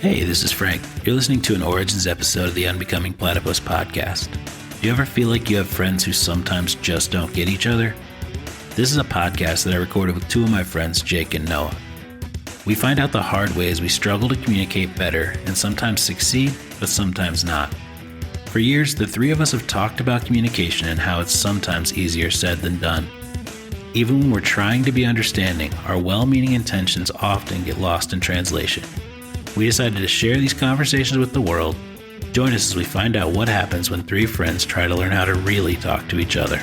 Hey, this is Frank. You're listening to an Origins episode of the Unbecoming Platypus podcast. Do you ever feel like you have friends who sometimes just don't get each other? This is a podcast that I recorded with two of my friends, Jake and Noah. We find out the hard ways we struggle to communicate better and sometimes succeed, but sometimes not. For years, the three of us have talked about communication and how it's sometimes easier said than done. Even when we're trying to be understanding, our well-meaning intentions often get lost in translation. We decided to share these conversations with the world. Join us as we find out what happens when three friends try to learn how to really talk to each other.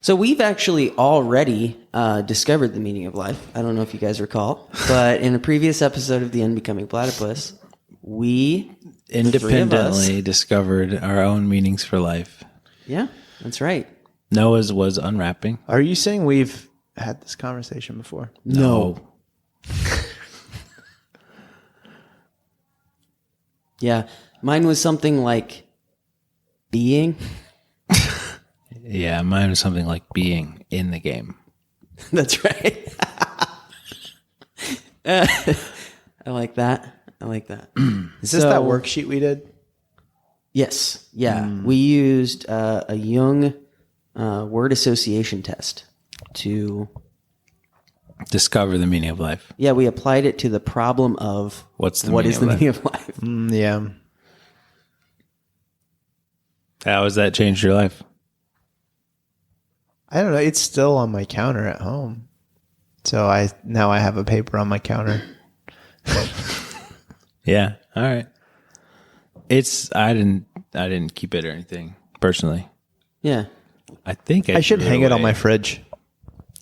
So we've actually already discovered the meaning of life. I don't know if you guys recall, but in a previous episode of the Unbecoming Platypus, we independently discovered our own meanings for life. Yeah, that's right. Noah's was unwrapping. Are you saying we've had this conversation before? No. Yeah, mine was something like being. Yeah, mine was something like being in the game. That's right. I like that. Is this that worksheet we did? Yes. Yeah. We used a Jung word association test to discover the meaning of life. Yeah, we applied it to the problem of what is the meaning of life. Yeah. How has that changed your life? I don't know. It's still on my counter at home. So I have a paper on my counter. Yeah. All right. I didn't keep it or anything personally. Yeah. I think I should hang it on my fridge.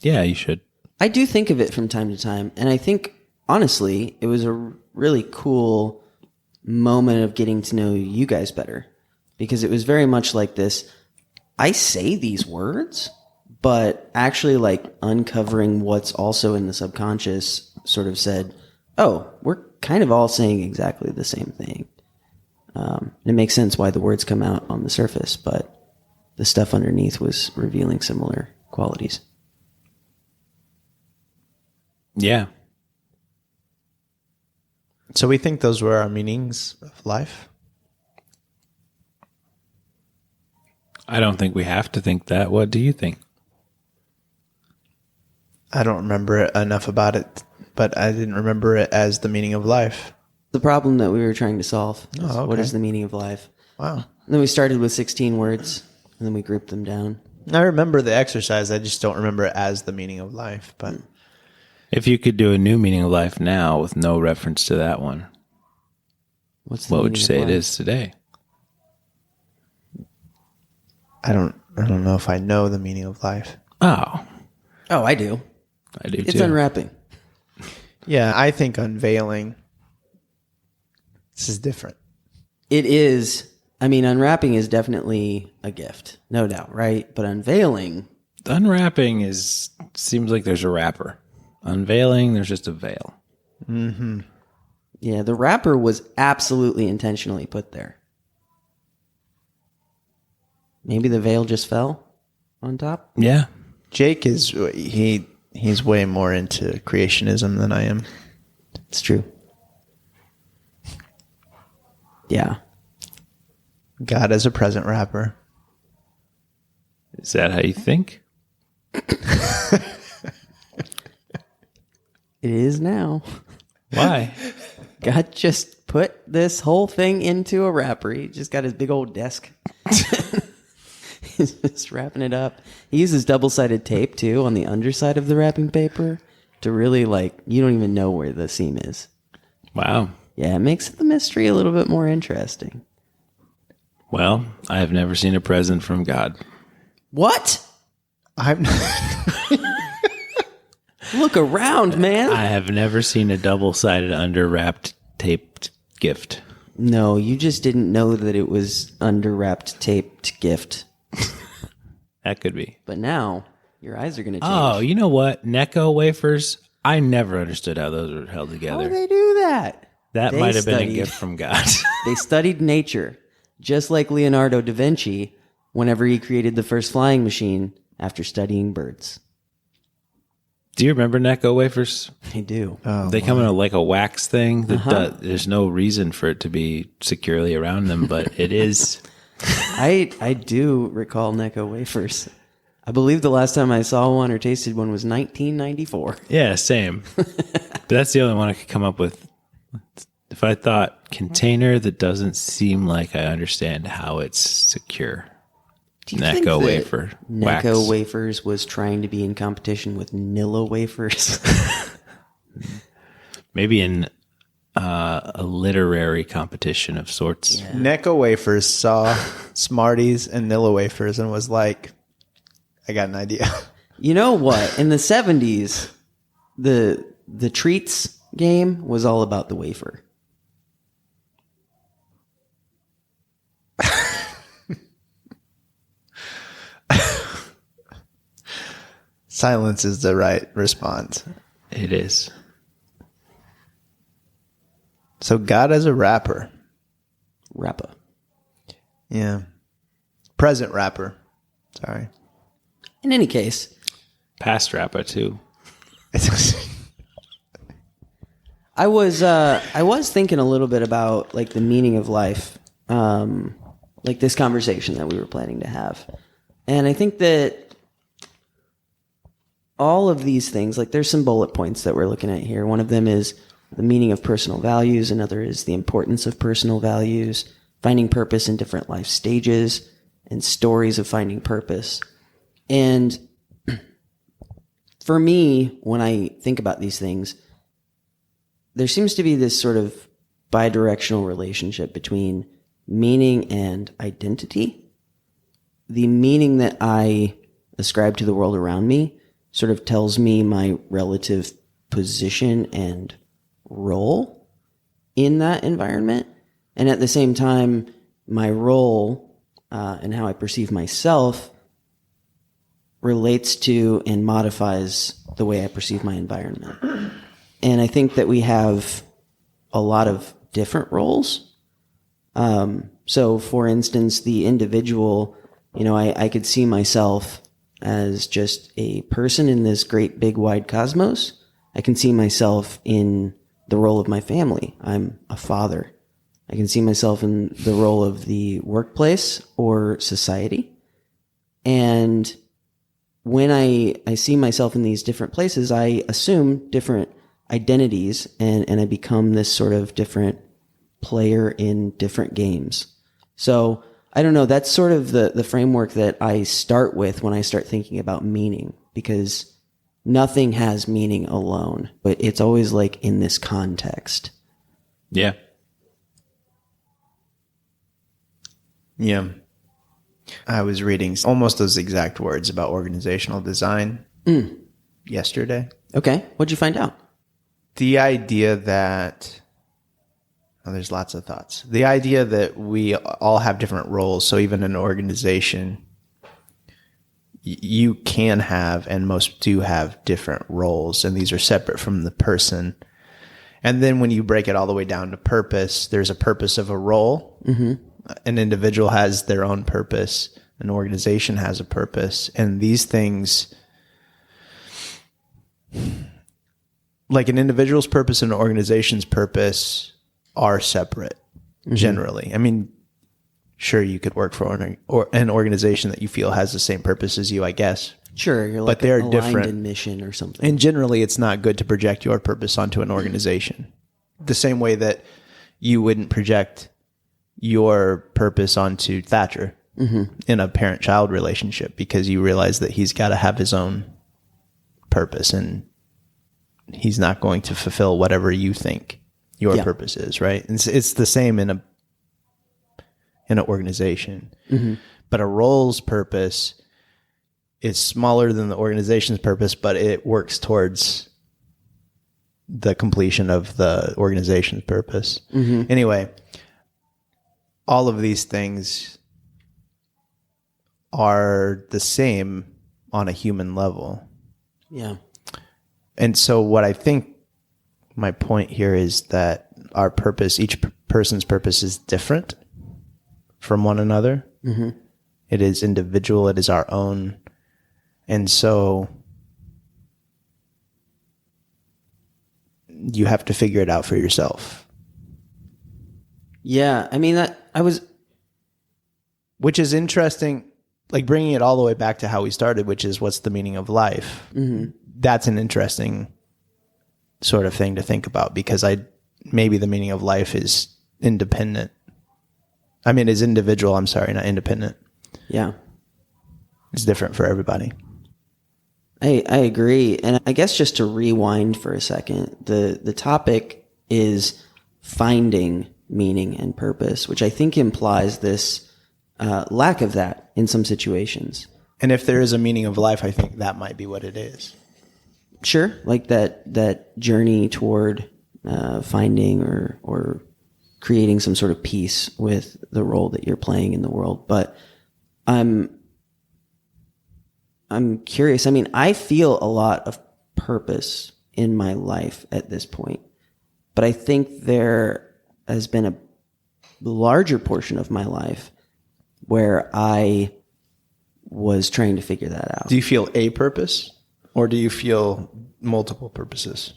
Yeah, you should. I do think of it from time to time, and I think honestly, it was a really cool moment of getting to know you guys better, because it was very much like this. I say these words, but actually like uncovering what's also in the subconscious sort of said, oh, we're kind of all saying exactly the same thing. It makes sense why the words come out on the surface, but the stuff underneath was revealing similar qualities. Yeah. So we think those were our meanings of life? I don't think we have to think that. What do you think? I don't remember enough about it, but I didn't remember it as the meaning of life. The problem that we were trying to solve is Oh, okay. What is the meaning of life? Wow. And then we started with 16 words, and then we grouped them down. I remember the exercise. I just don't remember it as the meaning of life. But If you could do a new meaning of life now with no reference to that one, What's the what would meaning you of say life? it is today? I don't know if I know the meaning of life. Oh, I do. I do It's too. unwrapping. Yeah, I think unveiling. This is different. It is. I mean, unwrapping is definitely a gift, no doubt, right? But unveiling, Unwrapping seems like there's a wrapper. Unveiling, there's just a veil. Mm-hmm. yeah, the wrapper was absolutely intentionally put there. Maybe the veil just fell on top. Yeah. Jake is he's way more into creationism than I am. It's true. Yeah. God as a present wrapper. Is that how you think? It is now. Why? God just put this whole thing into a wrapper. He just got his big old desk. He's just wrapping it up. He uses double-sided tape, too, on the underside of the wrapping paper to really, you don't even know where the seam is. Wow. Yeah, it makes the mystery a little bit more interesting. Well, I have never seen a present from God. What? I'm Look around, man. I have never seen a double-sided under-wrapped taped gift. No, you just didn't know that it was under-wrapped taped gift. That could be. But now, your eyes are going to change. Oh, you know what? Necco wafers, I never understood how those were held How together. do they do that? That They might have been a studied- gift from God. They studied nature, just like Leonardo da Vinci, whenever he created the first flying machine after studying birds. Do you remember Necco wafers? I do. They come in a wax thing. There's no reason for it to be securely around them, but it is. I do recall Necco wafers. I believe the last time I saw one or tasted one was 1994. Yeah, same. But that's the only one I could come up with. If I thought container that doesn't seem like I understand how it's secure. Do you think Necco that wafer. Necco Wax. wafers was trying to be in competition with Nilla wafers? Maybe in a literary competition of sorts. Yeah. Necco wafers saw Smarties and Nilla wafers and was like, I got an idea. You know what? In the 70s, the treats game was all about the wafer. Silence is the right response. It is. So God as a rapper. Rapper. Yeah. Present rapper. Sorry. In any case, Past rapper too. I was thinking a little bit about like the meaning of life, like this conversation that we were planning to have, and I think that all of these things, like there's some bullet points that we're looking at here. One of them is the meaning of personal values. Another is the importance of personal values, finding purpose in different life stages, and stories of finding purpose. And for me, when I think about these things, there seems to be this sort of bidirectional relationship between meaning and identity. The meaning that I ascribe to the world around me sort of tells me my relative position and role in that environment. And at the same time, my role and how I perceive myself relates to and modifies the way I perceive my environment. And I think that we have a lot of different roles. So, for instance, the individual, I could see myself as just a person in this great big wide cosmos. I can see myself in the role of my family. I'm a father. I can see myself in the role of the workplace or society. And when I see myself in these different places, I assume different identities and I become this sort of different player in different games. So I don't know, that's sort of the framework that I start with when I start thinking about meaning, because nothing has meaning alone, but it's always like in this context. Yeah. Yeah. I was reading almost those exact words about organizational design yesterday. Okay. What'd you find out? The idea that, there's lots of thoughts. The idea that we all have different roles. So even in an organization, you can have, and most do have, different roles, and these are separate from the person. And then when you break it all the way down to purpose, there's a purpose of a role. Mm-hmm. An individual has their own purpose. An organization has a purpose. And these things, like an individual's purpose and an organization's purpose, are separate generally. I mean, sure, you could work for an organization that you feel has the same purpose as you, I guess. Sure, you're like but they're aligned different in mission or something. And generally, it's not good to project your purpose onto an organization. The same way that you wouldn't project your purpose onto Thatcher in a parent-child relationship, because you realize that he's got to have his own purpose and he's not going to fulfill whatever you think your purpose is, right? And it's the same in an organization. But a role's purpose is smaller than the organization's purpose, but it works towards the completion of the organization's purpose. Anyway, all of these things are the same on a human level. Yeah. And so what I think my point here is that our purpose, each person's purpose, is different from one another. It is individual. It is our own. And so you have to figure it out for yourself. Yeah, I mean, Which is interesting, like bringing it all the way back to how we started, which is what's the meaning of life. Mm-hmm. That's an interesting sort of thing to think about, because maybe the meaning of life is independent. I mean, is individual, I'm sorry, not independent. Yeah. It's different for everybody. I agree. And I guess just to rewind for a second, the topic is finding meaning and purpose, which I think implies this lack of that in some situations. And if there is a meaning of life, I think that might be what it is. Sure. Like that journey toward finding or creating some sort of peace with the role that you're playing in the world. But I'm curious. I mean, I feel a lot of purpose in my life at this point, but I think there has been a larger portion of my life where I was trying to figure that out. Do you feel a purpose, or do you feel multiple purposes?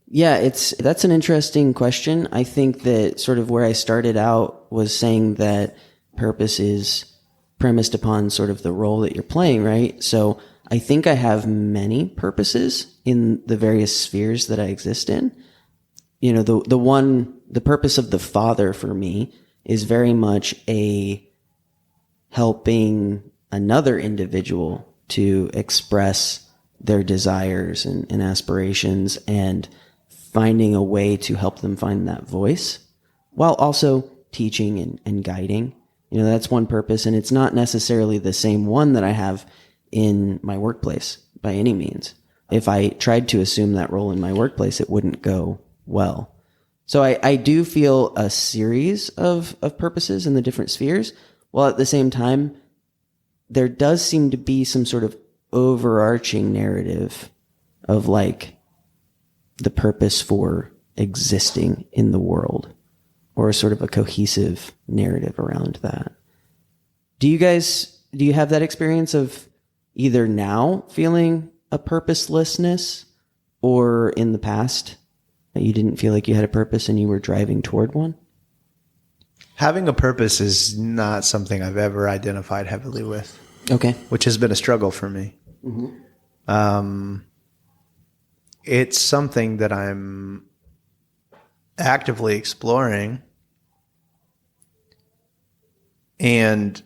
Yeah, that's an interesting question. I think that sort of where I started out was saying that purpose is premised upon sort of the role that you're playing, right? So I think I have many purposes in the various spheres that I exist in. You know, the purpose of the father for me is very much a helping another individual to express their desires and aspirations, and finding a way to help them find that voice while also teaching and guiding. You know, that's one purpose, and it's not necessarily the same one that I have in my workplace by any means. If I tried to assume that role in my workplace, it wouldn't go well. So I do feel a series of purposes in the different spheres, while at the same time, there does seem to be some sort of overarching narrative of like the purpose for existing in the world, or sort of a cohesive narrative around that. Do you have that experience of either now feeling a purposelessness, or in the past that you didn't feel like you had a purpose and you were driving toward one? Having a purpose is not something I've ever identified heavily with. Okay. Which has been a struggle for me. Mm-hmm. It's something that I'm actively exploring, and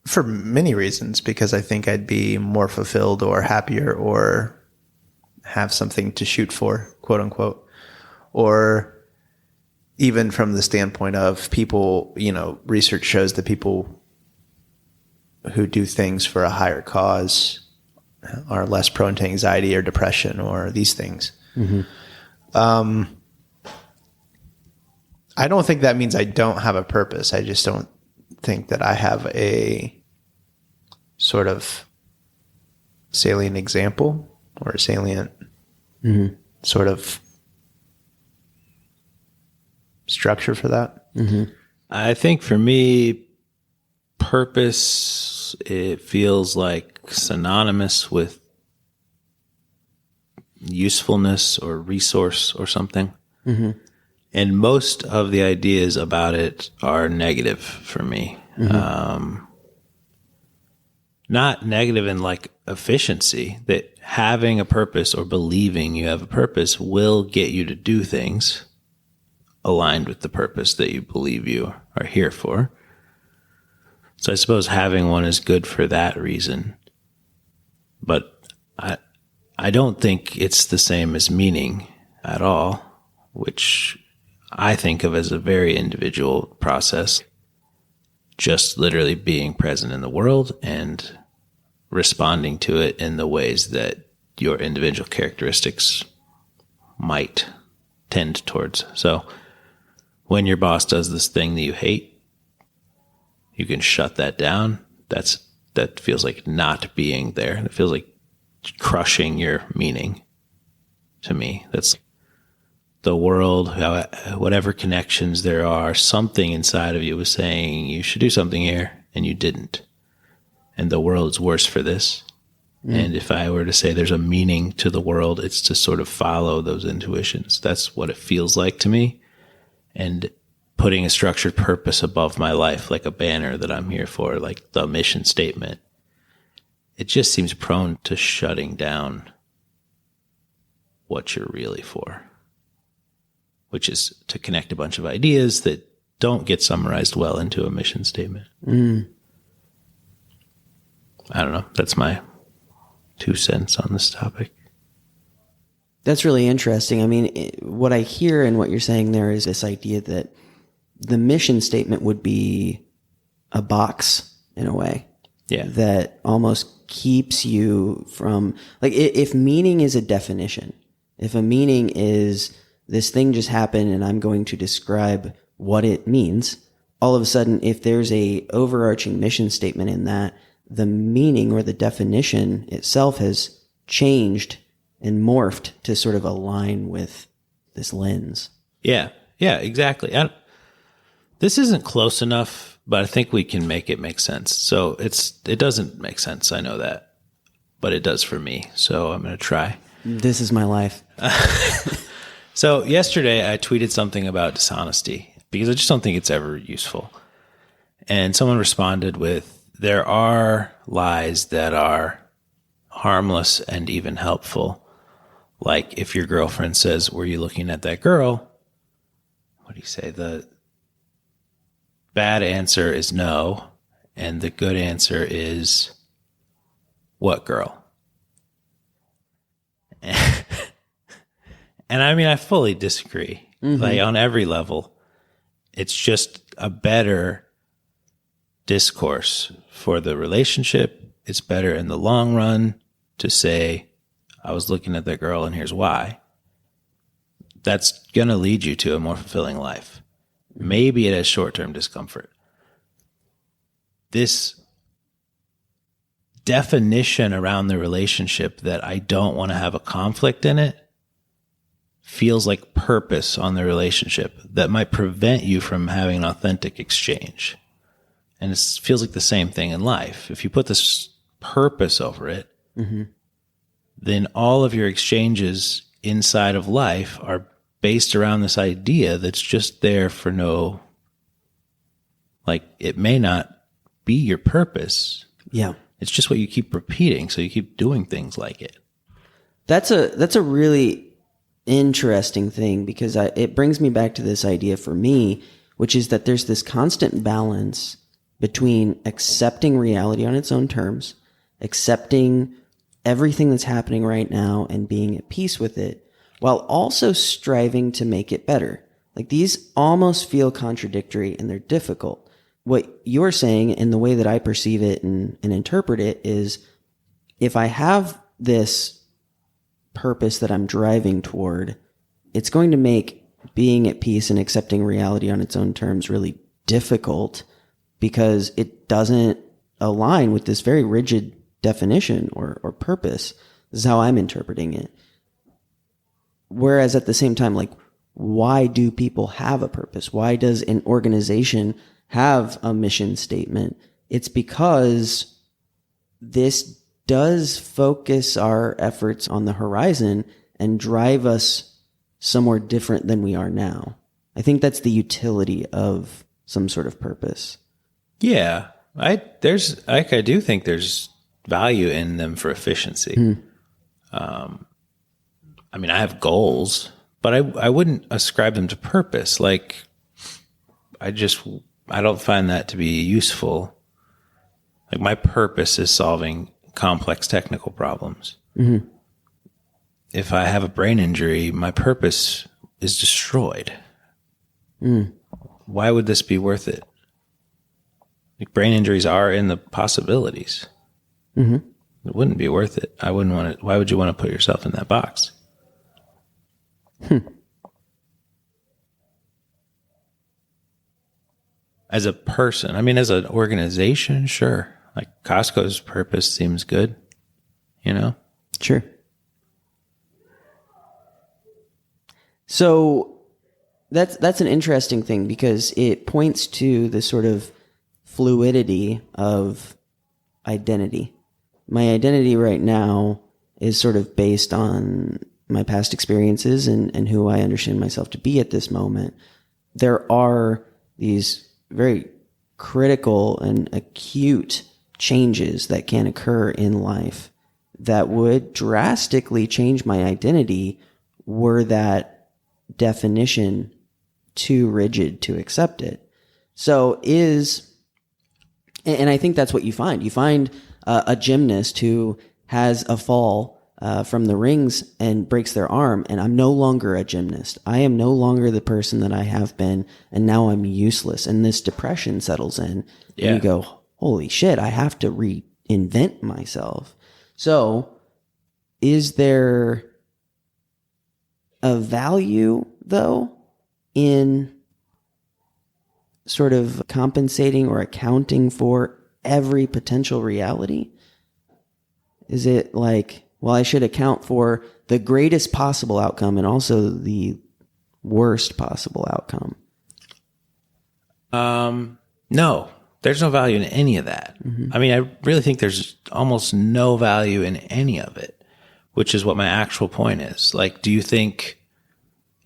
for many reasons, because I think I'd be more fulfilled or happier or have something to shoot for, quote unquote, or even from the standpoint of people, you know, research shows that people who do things for a higher cause are less prone to anxiety or depression or these things. Mm-hmm. I don't think that means I don't have a purpose. I just don't think that I have a sort of salient example or a salient sort of structure for that. Mm-hmm. I think for me, purpose, it feels like synonymous with usefulness or resource or something. Mm-hmm. And most of the ideas about it are negative for me. Mm-hmm. Not negative in like efficiency, that having a purpose or believing you have a purpose will get you to do things aligned with the purpose that you believe you are here for. So I suppose having one is good for that reason. But I don't think it's the same as meaning at all, which I think of as a very individual process. Just literally being present in the world and responding to it in the ways that your individual characteristics might tend towards. So when your boss does this thing that you hate, you can shut that down. That feels like not being there. It feels like crushing your meaning to me. That's the world, whatever connections there are, something inside of you was saying you should do something here and you didn't. And the world's worse for this. And if I were to say there's a meaning to the world, it's to sort of follow those intuitions. That's what it feels like to me. And putting a structured purpose above my life, like a banner that I'm here for, like the mission statement, it just seems prone to shutting down what you're really for, which is to connect a bunch of ideas that don't get summarized well into a mission statement. I don't know. That's my 2 cents on this topic. That's really interesting. I mean, what I hear in what you're saying there is this idea that the mission statement would be a box in a way. Yeah. That almost keeps you from, like, if meaning is a definition, if a meaning is this thing just happened and I'm going to describe what it means, all of a sudden, if there's a overarching mission statement in that, the meaning or the definition itself has changed and morphed to sort of align with this lens. Yeah, exactly. This isn't close enough, but I think we can make it make sense. So it doesn't make sense. I know that, but it does for me. So I'm going to try. This is my life. So yesterday I tweeted something about dishonesty because I just don't think it's ever useful. And someone responded with, there are lies that are harmless and even helpful. Like if your girlfriend says, were you looking at that girl? What do you say? The bad answer is no. And the good answer is what girl? And I mean, I fully disagree. Like on every level, it's just a better discourse for the relationship. It's better in the long run to say, I was looking at that girl and here's why. That's going to lead you to a more fulfilling life. Maybe it has short-term discomfort. This definition around the relationship that I don't want to have a conflict in it feels like purpose on the relationship that might prevent you from having an authentic exchange. And it feels like the same thing in life. If you put this purpose over it, then all of your exchanges inside of life are based around this idea that's just there for no, like, it may not be your purpose. Yeah. It's just what you keep repeating. So you keep doing things like it. That's a really interesting thing because it brings me back to this idea for me, which is that there's this constant balance between accepting reality on its own terms, accepting everything that's happening right now and being at peace with it, while also striving to make it better. Like, these almost feel contradictory and they're difficult. What you're saying, and the way that I perceive it and interpret it, is if I have this purpose that I'm driving toward, it's going to make being at peace and accepting reality on its own terms really difficult because it doesn't align with this very rigid definition or purpose. This is how I'm interpreting it. Whereas at the same time, like, why do people have a purpose? Why does an organization have a mission statement? It's because this does focus our efforts on the horizon and drive us somewhere different than we are now. I think that's the utility of some sort of purpose. Yeah. I do think there's value in them for efficiency. I mean, I have goals, but I wouldn't ascribe them to purpose. Like, I don't find that to be useful. Like, my purpose is solving complex technical problems. If I have a brain injury, my purpose is destroyed. Why would this be worth it? Like, brain injuries are in the possibilities. It wouldn't be worth it. I wouldn't want it. Why would you want to put yourself in that box? As a person, I mean, as an organization, sure. Like, Costco's purpose seems good, you know? Sure. So that's an interesting thing because it points to the sort of fluidity of identity, my identity right now is sort of based on my past experiences and who I understand myself to be at this moment. There are these very critical and acute changes that can occur in life that would drastically change my identity were that definition too rigid to accept it. So and I think that's what you find. You find a gymnast who has a fall from the rings and breaks their arm, and I'm no longer a gymnast. I am no longer the person that I have been, and now I'm useless. And this depression settles in, Yeah. and you go, holy shit, I have to reinvent myself. So is there a value, though, in sort of compensating or accounting for every potential reality? Is it like, well, I should account for the greatest possible outcome and also the worst possible outcome? No, there's no value in any of that. I mean, I really think there's almost no value in any of it, which is what my actual point is. Like, do you think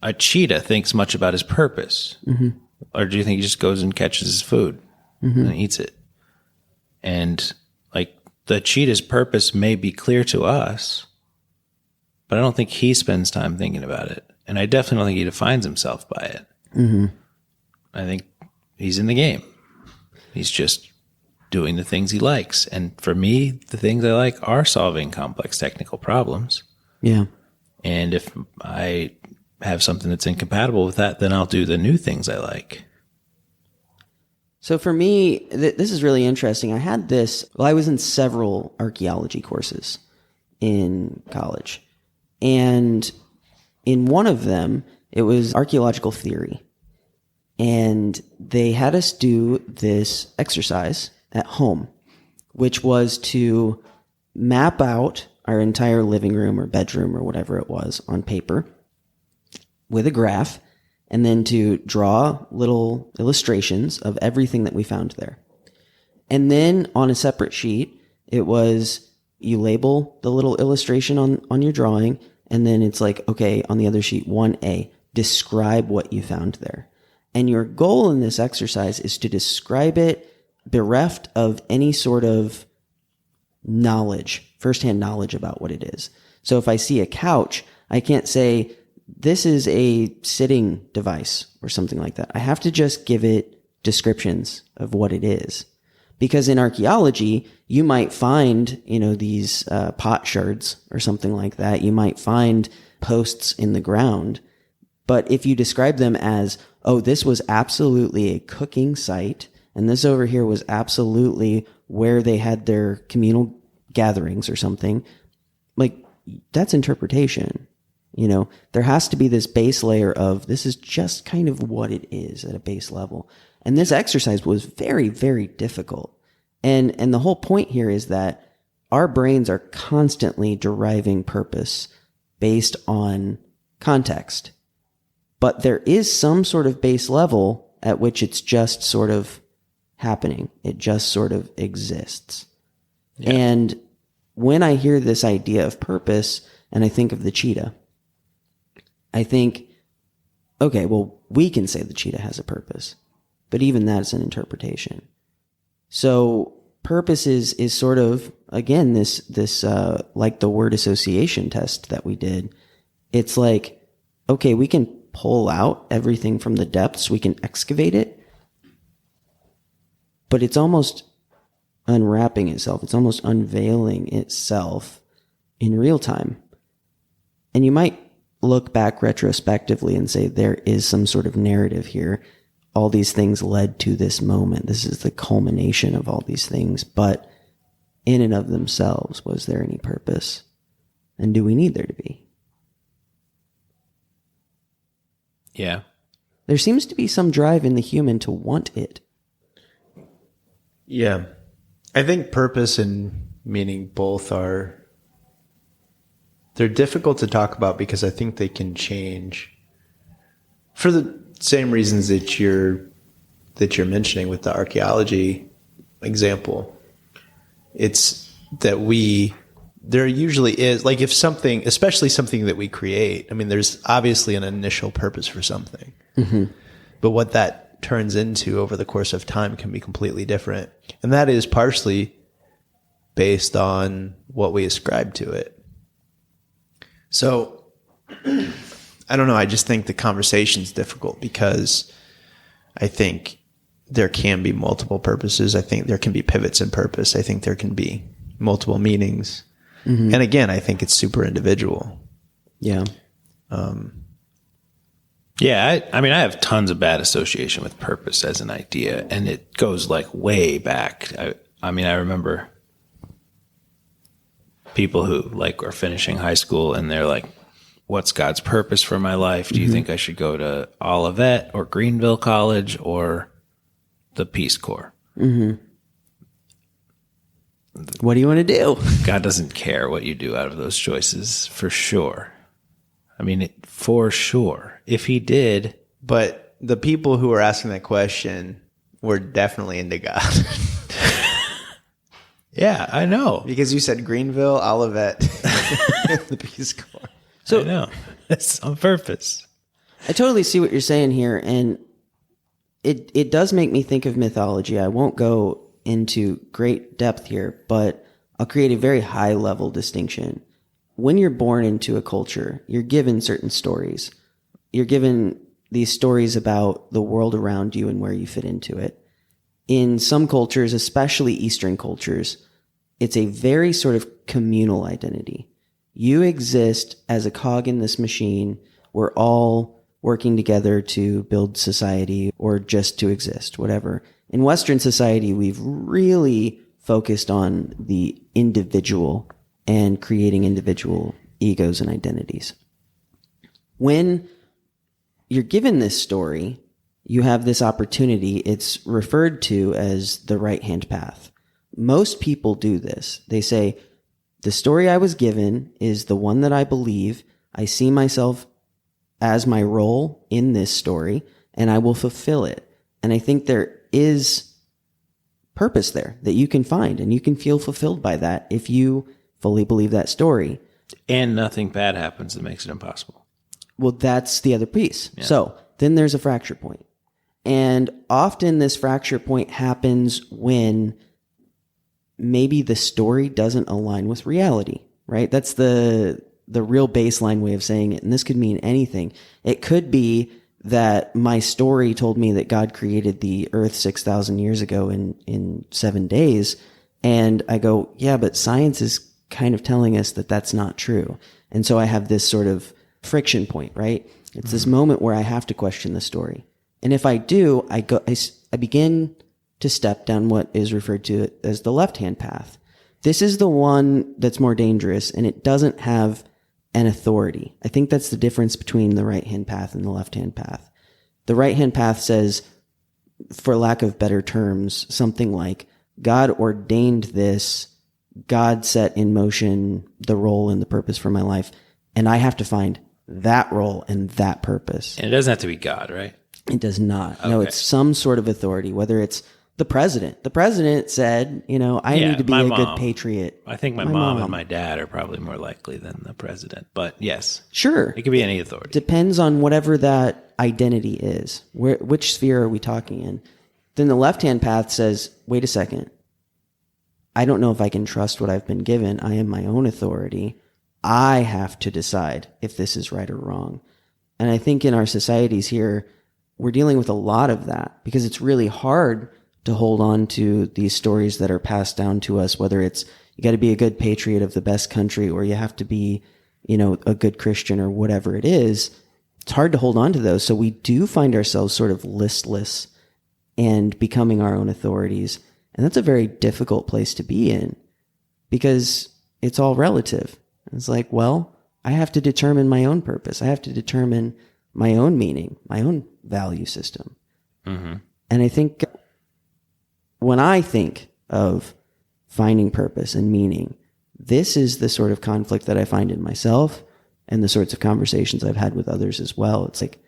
a cheetah thinks much about his purpose? Or do you think he just goes and catches his food and eats it? And like, the cheetah's purpose may be clear to us, but I don't think he spends time thinking about it. And I definitely don't think he defines himself by it. I think he's in the game. He's just doing the things he likes. And for me, the things I like are solving complex technical problems. Yeah. And if I have something that's incompatible with that, then I'll do the new things I like. So for me, this is really interesting. I was in several archaeology courses in college. And in one of them, it was archaeological theory. And they had us do this exercise at home, which was to map out our entire living room or bedroom or whatever it was on paper with a graph, and then to draw little illustrations of everything that we found there. And then on a separate sheet, it was you label the little illustration on your drawing, and then it's like, okay, on the other sheet, 1A, describe what you found there. And your goal in this exercise is to describe it bereft of any sort of knowledge, firsthand knowledge about what it is. So if I see a couch, I can't say, this is a sitting device or something like that. I have to just give it descriptions of what it is. Because in archaeology, you might find, these pot shards or something like that. You might find posts in the ground. But if you describe them as, oh, this was absolutely a cooking site, and this over here was absolutely where they had their communal gatherings or something, like, that's interpretation. There has to be this base layer of this is just kind of what it is at a base level. And this exercise was very, very difficult. And the whole point here is that our brains are constantly deriving purpose based on context. But there is some sort of base level at which it's just sort of happening. It just sort of exists. Yeah. And when I hear this idea of purpose and I think of the cheetah, I think, okay, well, we can say the cheetah has a purpose, but even that is an interpretation. So purpose is sort of, again, this like the word association test that we did. It's like, okay, we can pull out everything from the depths, we can excavate it, but it's almost unwrapping itself. It's almost unveiling itself in real time. And you might look back retrospectively and say there is some sort of narrative here. All these things led to this moment. This is the culmination of all these things. But in and of themselves, was there any purpose? And do we need there to be? Yeah. There seems to be some drive in the human to want it. Yeah. I think purpose and meaning both they're difficult to talk about because I think they can change for the same reasons that you're mentioning with the archaeology example. It's that there usually is, like if something, especially something that we create, I mean, there's obviously an initial purpose for something, but what that turns into over the course of time can be completely different. And that is partially based on what we ascribe to it. So I don't know. I just think the conversation's difficult because I think there can be multiple purposes. I think there can be pivots in purpose. I think there can be multiple meanings. And again, I think it's super individual. Yeah. Yeah, I mean, I have tons of bad association with purpose as an idea, and it goes like way back. I mean, I remember people who like are finishing high school and they're like, what's God's purpose for my life? Do you think I should go to Olivet or Greenville College or the Peace Corps? What do you want to do? God doesn't care what you do out of those choices, for sure. I mean, for sure. If he did. But the people who were asking that question were definitely into God. Yeah, I know. Because you said Greenville, Olivet, the Peace Corps. So I know. It's on purpose. I totally see what you're saying here, and it does make me think of mythology. I won't go into great depth here, but I'll create a very high level distinction. When you're born into a culture, you're given certain stories. You're given these stories about the world around you and where you fit into it. In some cultures, especially Eastern cultures, it's a very sort of communal identity. You exist as a cog in this machine. We're all working together to build society or just to exist, whatever. In Western society, we've really focused on the individual and creating individual egos and identities. When you're given this story, you have this opportunity. It's referred to as the right-hand path. Most people do this. They say, the story I was given is the one that I believe. I see myself as my role in this story, and I will fulfill it. And I think there is purpose there that you can find, and you can feel fulfilled by that if you fully believe that story. And nothing bad happens that makes it impossible. Well, that's the other piece. Yeah. So then there's a fracture point. And often this fracture point happens when maybe the story doesn't align with reality, right? That's the real baseline way of saying it. And this could mean anything. It could be that my story told me that God created the earth 6,000 years ago in 7 days. And I go, yeah, but science is kind of telling us that that's not true. And so I have this sort of friction point, right? It's this moment where I have to question the story. And if I do, I begin to step down what is referred to as the left-hand path. This is the one that's more dangerous, and it doesn't have an authority. I think that's the difference between the right-hand path and the left-hand path. The right-hand path says, for lack of better terms, something like, God ordained this, God set in motion the role and the purpose for my life, and I have to find that role and that purpose. And it doesn't have to be God, right? It does not. Okay. No, it's some sort of authority, whether it's the president. The president said, I need to be a good patriot. I think my mom and my dad are probably more likely than the president. But yes. Sure. It could be any authority. Depends on whatever that identity is. Which sphere are we talking in? Then the left-hand path says, wait a second. I don't know if I can trust what I've been given. I am my own authority. I have to decide if this is right or wrong. And I think in our societies here, we're dealing with a lot of that because it's really hard to hold on to these stories that are passed down to us, whether it's you got to be a good patriot of the best country or you have to be, a good Christian or whatever it is. It's hard to hold on to those. So we do find ourselves sort of listless and becoming our own authorities. And that's a very difficult place to be in because it's all relative. It's like, well, I have to determine my own purpose. I have to determine my own meaning, my own value system. Mm-hmm. And I think when I think of finding purpose and meaning, this is the sort of conflict that I find in myself and the sorts of conversations I've had with others as well. It's like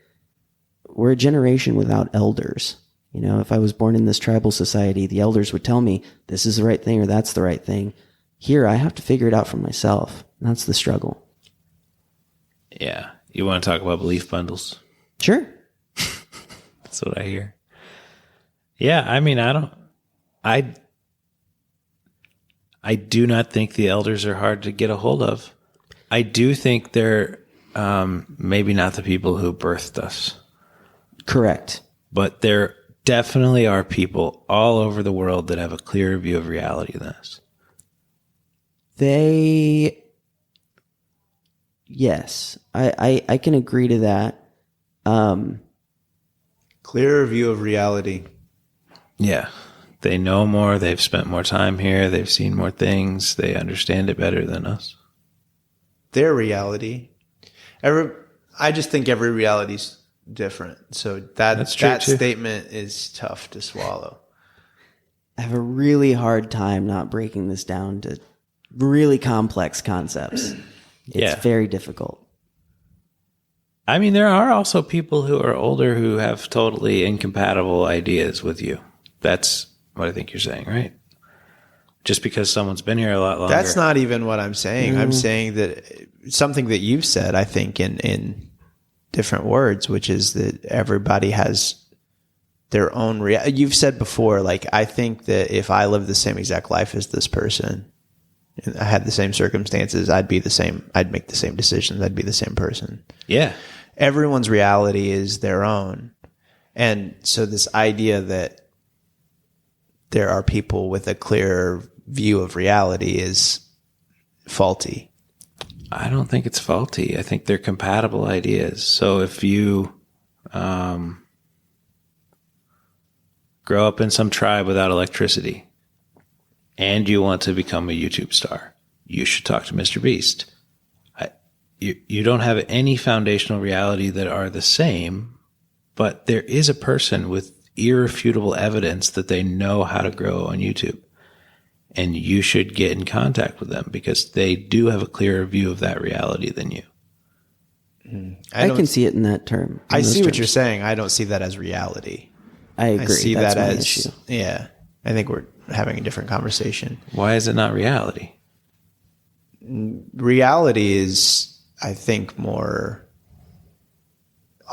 we're a generation without elders. If I was born in this tribal society, the elders would tell me this is the right thing or that's the right thing. Here, I have to figure it out for myself. That's the struggle. Yeah. You want to talk about belief bundles? Sure. That's what I hear. Yeah, I mean, I do not think the elders are hard to get a hold of. I do think they're maybe not the people who birthed us. Correct. But there definitely are people all over the world that have a clearer view of reality than us. Yes, I can agree to that. Clearer view of reality. Yeah. They know more. They've spent more time here. They've seen more things. They understand it better than us. Their reality. I just think every reality's different. So that statement is tough to swallow. I have a really hard time not breaking this down to really complex concepts. It's very difficult. I mean, there are also people who are older who have totally incompatible ideas with you. That's what I think you're saying, right? Just because someone's been here a lot longer. That's not even what I'm saying. I'm saying that something that you've said, I think, in different words, which is that everybody has their own you've said before, like, I think that if I lived the same exact life as this person, and I had the same circumstances, I'd be the same. I'd make the same decisions. I'd be the same person. Yeah. Everyone's reality is their own. And so this idea that there are people with a clearer view of reality is faulty. I don't think it's faulty. I think they're compatible ideas. So if you grow up in some tribe without electricity and you want to become a YouTube star, you should talk to Mr. Beast. You don't have any foundational reality that are the same, but there is a person with irrefutable evidence that they know how to grow on YouTube. And you should get in contact with them because they do have a clearer view of that reality than you. I can see it in that term. I see what you're saying. I don't see that as reality. I agree. I see That's that my as issue. Yeah. I think we're having a different conversation. Why is it not reality? Reality is, I think, more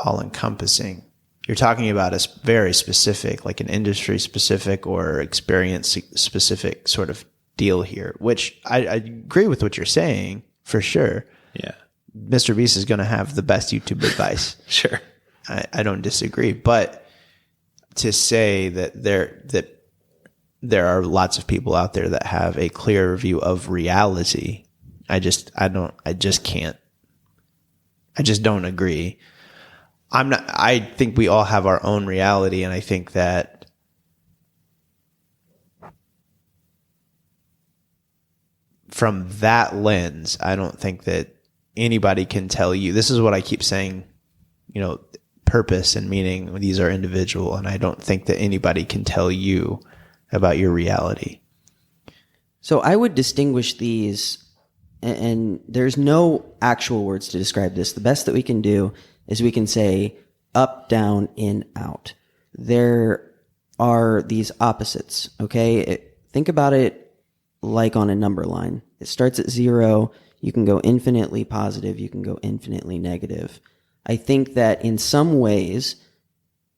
all-encompassing. You're talking about a very specific, like an industry-specific or experience-specific sort of deal here, which I agree with what you're saying, for sure. Yeah. Mr. Beast is going to have the best YouTube advice. Sure. I don't disagree. But to say that there are lots of people out there that have a clearer view of reality, I just don't agree. I think we all have our own reality, and I think that from that lens, I don't think that anybody can tell you. This is what I keep saying, purpose and meaning, these are individual, and I don't think that anybody can tell you about your reality. So I would distinguish these, and there's no actual words to describe this. The best that we can do is we can say up, down, in, out. There are these opposites, okay? Think about it like on a number line. It starts at 0. You can go infinitely positive. You can go infinitely negative. I think that in some ways,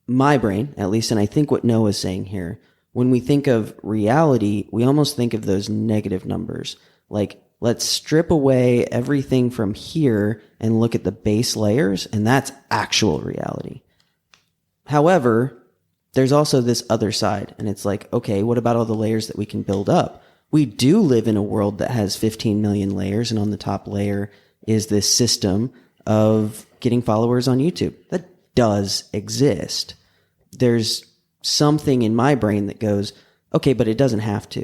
my brain, at least, and I think what Noah's saying here, when we think of reality, we almost think of those negative numbers. Like, let's strip away everything from here and look at the base layers, and that's actual reality. However, there's also this other side, and it's like, okay, what about all the layers that we can build up? We do live in a world that has 15 million layers, and on the top layer is this system of getting followers on YouTube. That does exist. There's something in my brain that goes, okay, but it doesn't have to.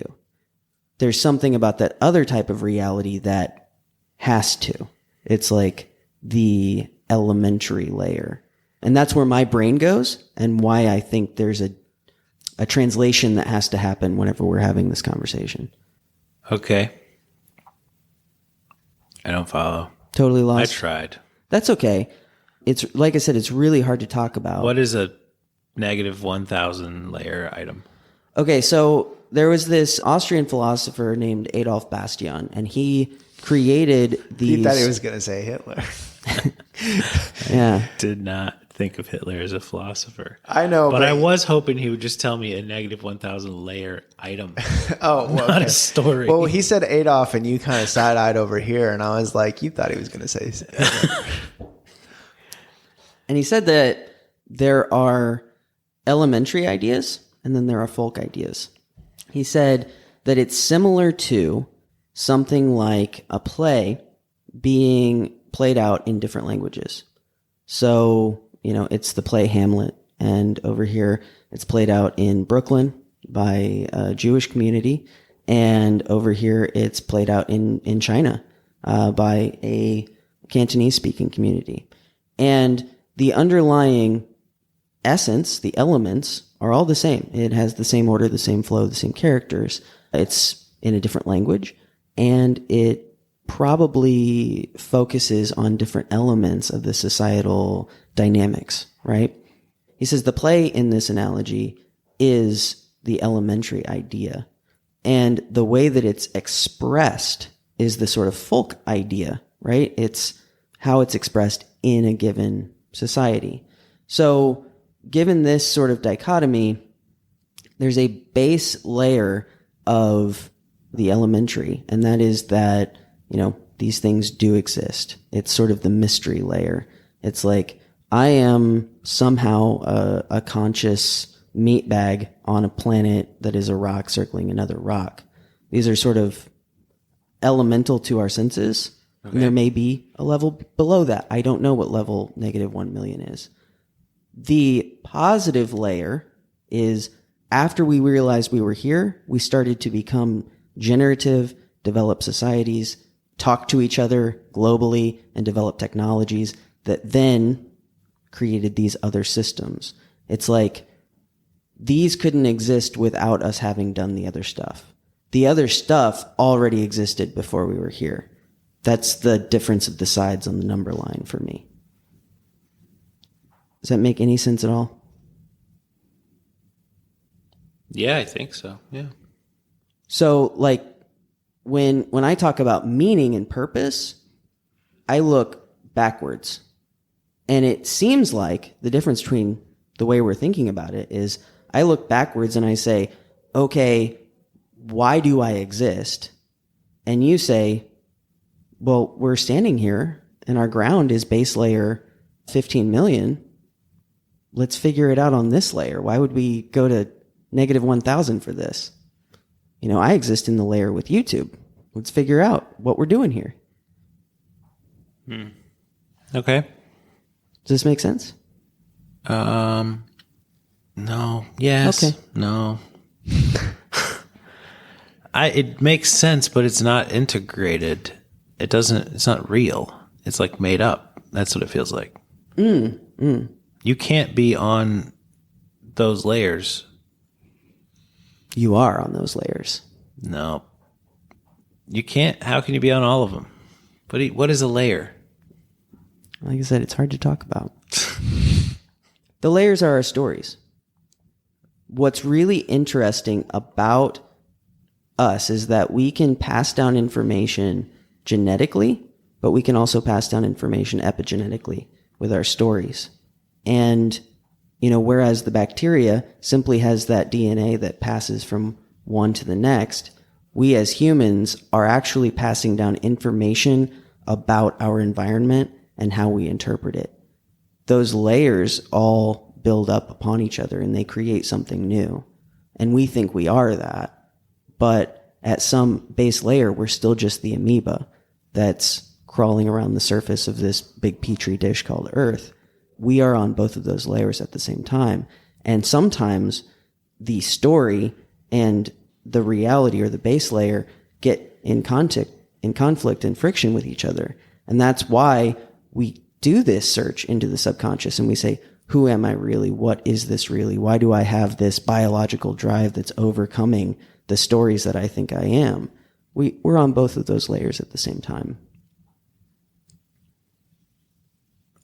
There's something about that other type of reality that has to. It's like the elementary layer. And that's where my brain goes, and why I think there's a translation that has to happen whenever we're having this conversation. Okay. I don't follow. Totally lost. I tried. That's okay. It's like I said, it's really hard to talk about. What is a negative 1,000 layer item? Okay, so there was this Austrian philosopher named Adolf Bastian, and he created these... He thought he was going to say Hitler. Yeah. Did not think of Hitler as a philosopher. I know, but I was hoping he would just tell me a negative 1,000 layer item. Oh, well, not okay. a story. Well, he said Adolf, and you kind of side-eyed over here, and I was like, you thought he was going to say Hitler. And he said that there are elementary ideas, and then there are folk ideas. He said that it's similar to something like a play being played out in different languages. So, it's the play Hamlet, and over here it's played out in Brooklyn by a Jewish community, and over here it's played out in China by a Cantonese-speaking community. And the underlying essence, the elements, are all the same. It has the same order, the same flow, the same characters. It's in a different language, and it probably focuses on different elements of the societal dynamics, right? He says the play in this analogy is the elementary idea, and the way that it's expressed is the sort of folk idea, right? It's how it's expressed in a given society. So given this sort of dichotomy, there's a base layer of the elementary, and that is that, these things do exist. It's sort of the mystery layer. It's like, I am somehow a conscious meatbag on a planet that is a rock circling another rock. These are sort of elemental to our senses. Okay. And there may be a level below that. I don't know what level -1 million is. The positive layer is after we realized we were here, we started to become generative, develop societies, talk to each other globally, and develop technologies that then created these other systems. It's like these couldn't exist without us having done the other stuff. The other stuff already existed before we were here. That's the difference of the sides on the number line for me. Does that make any sense at all? Yeah, I think so. Yeah. So, like, when I talk about meaning and purpose, I look backwards. And it seems like the difference between the way we're thinking about it is I look backwards and I say, okay, why do I exist? And you say, well, we're standing here and our ground is base layer 15 million. Let's figure it out on this layer. Why would we go to -1,000 for this? I exist in the layer with YouTube. Let's figure out what we're doing here. Okay. Does this make sense? No. Yes. Okay. No. It makes sense, but it's not integrated. It's not real. It's like made up. That's what it feels like. You can't be on those layers. You are on those layers. No. You can't. How can you be on all of them? What is a layer? Like I said, it's hard to talk about. The layers are our stories. What's really interesting about us is that we can pass down information genetically, but we can also pass down information epigenetically with our stories. And, whereas the bacteria simply has that DNA that passes from one to the next, we as humans are actually passing down information about our environment and how we interpret it. Those layers all build up upon each other and they create something new. And we think we are that. But at some base layer, we're still just the amoeba that's crawling around the surface of this big petri dish called Earth. We are on both of those layers at the same time. And sometimes the story and the reality or the base layer get in conflict and friction with each other. And that's why we do this search into the subconscious and we say, who am I really? What is this really? Why do I have this biological drive that's overcoming the stories that I think I am? We're on both of those layers at the same time.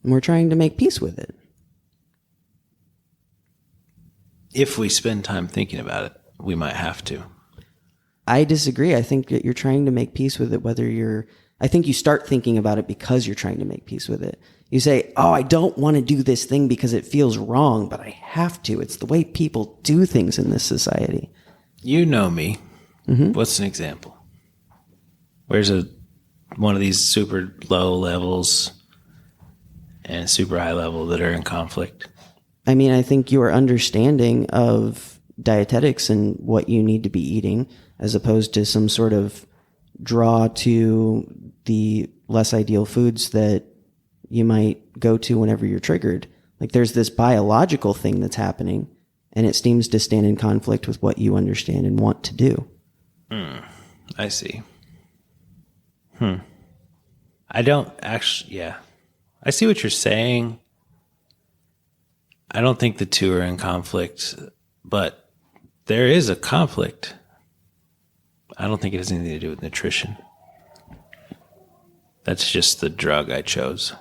And we're trying to make peace with it. If we spend time thinking about it. we might have to. I disagree. I think that you're trying to make peace with it, I think you start thinking about it because you're trying to make peace with it. You say, oh, I don't want to do this thing because it feels wrong, but I have to. It's the way people do things in this society. You know me. Mm-hmm. What's an example? Where's one of these super low levels and super high level that are in conflict? I mean, I think your understanding of dietetics and what you need to be eating, as opposed to some sort of draw to the less ideal foods that you might go to whenever you're triggered. Like there's this biological thing that's happening, and it seems to stand in conflict with what you understand and want to do. I see. I don't actually, yeah. I see what you're saying. I don't think the two are in conflict, but there is a conflict. I don't think it has anything to do with nutrition. That's just the drug I chose.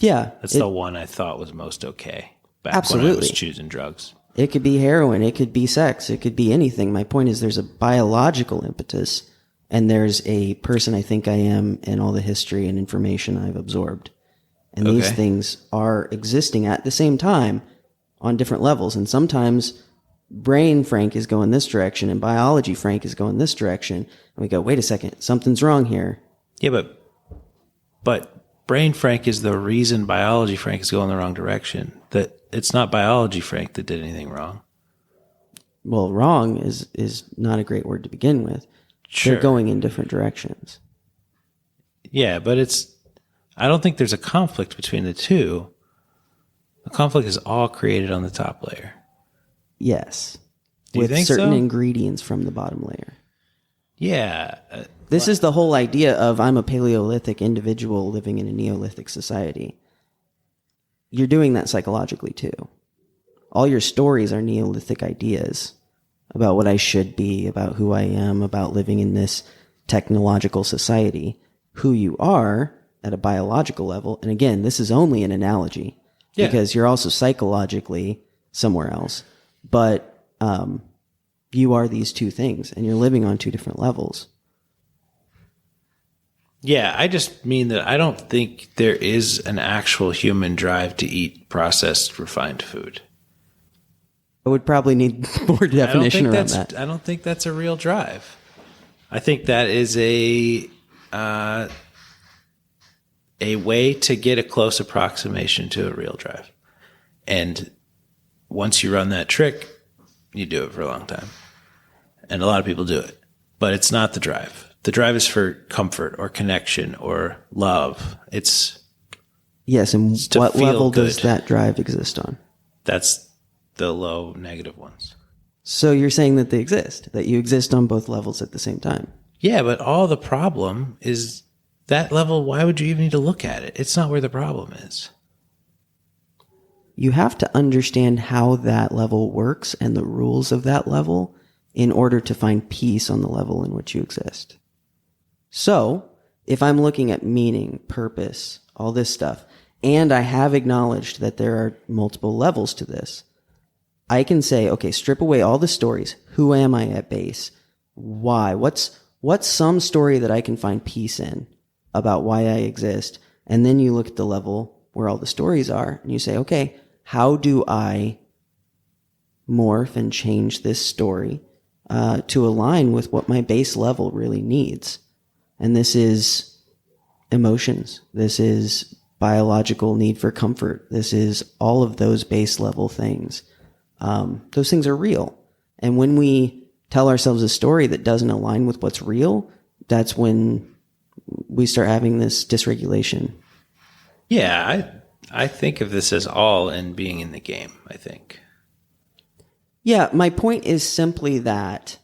Yeah. That's the one I thought was most okay back absolutely. when I was choosing drugs. It could be heroin. It could be sex. It could be anything. My point is there's a biological impetus, and there's a person I think I am and all the history and information I've absorbed. And these things are existing at the same time on different levels. And sometimes brain Frank is going this direction and biology Frank is going this direction. And we go, wait a second, something's wrong here. Yeah, but brain Frank is the reason biology Frank is going the wrong direction. That it's not biology Frank that did anything wrong. Well, wrong is not a great word to begin with. Sure. They're going in different directions. Yeah, but I don't think there's a conflict between the two. The conflict is all created on the top layer. Yes. Do you with think certain so? ingredients from the bottom layer. Yeah. This is the whole idea of I'm a Paleolithic individual living in a Neolithic society. You're doing that psychologically too. All your stories are Neolithic ideas about what I should be, about who I am, about living in this technological society. Who you are at a biological level, and again, this is only an analogy because you're also psychologically somewhere else, but you are these two things, and you're living on two different levels. Yeah, I just mean that I don't think there is an actual human drive to eat processed, refined food. I would probably need more definition around that. I don't think that's a real drive. I think that is a way to get a close approximation to a real drive. And once you run that trick, you do it for a long time. And a lot of people do it. But it's not the drive. The drive is for comfort or connection or love. It's yes, and what level good. does that drive exist on? That's the low negative ones. So you're saying that they exist, that you exist on both levels at the same time. Yeah, but all the problem is that level. Why would you even need to look at it? It's not where the problem is. You have to understand how that level works and the rules of that level in order to find peace on the level in which you exist. So, if I'm looking at meaning, purpose, all this stuff, and I have acknowledged that there are multiple levels to this, I can say, okay, strip away all the stories. Who am I at base? Why? What's some story that I can find peace in about why I exist? And then you look at the level where all the stories are and you say, okay, how do I morph and change this story to align with what my base level really needs? And this is emotions. This is biological need for comfort. This is all of those base level things. Those things are real. And when we tell ourselves a story that doesn't align with what's real, that's when we start having this dysregulation. Yeah, I think of this as all in being in the game, I think. Yeah, my point is simply that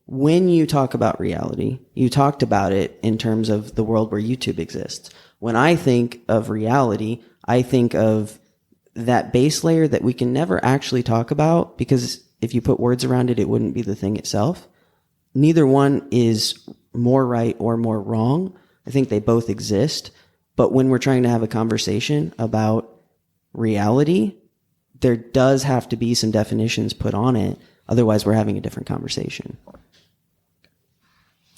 when you talk about reality, you talked about it in terms of the world where YouTube exists. When I think of reality, I think of that base layer that we can never actually talk about because if you put words around it, it wouldn't be the thing itself. Neither one is more right or more wrong. I think they both exist. But when we're trying to have a conversation about reality, there does have to be some definitions put on it Otherwise, we're having a different conversation.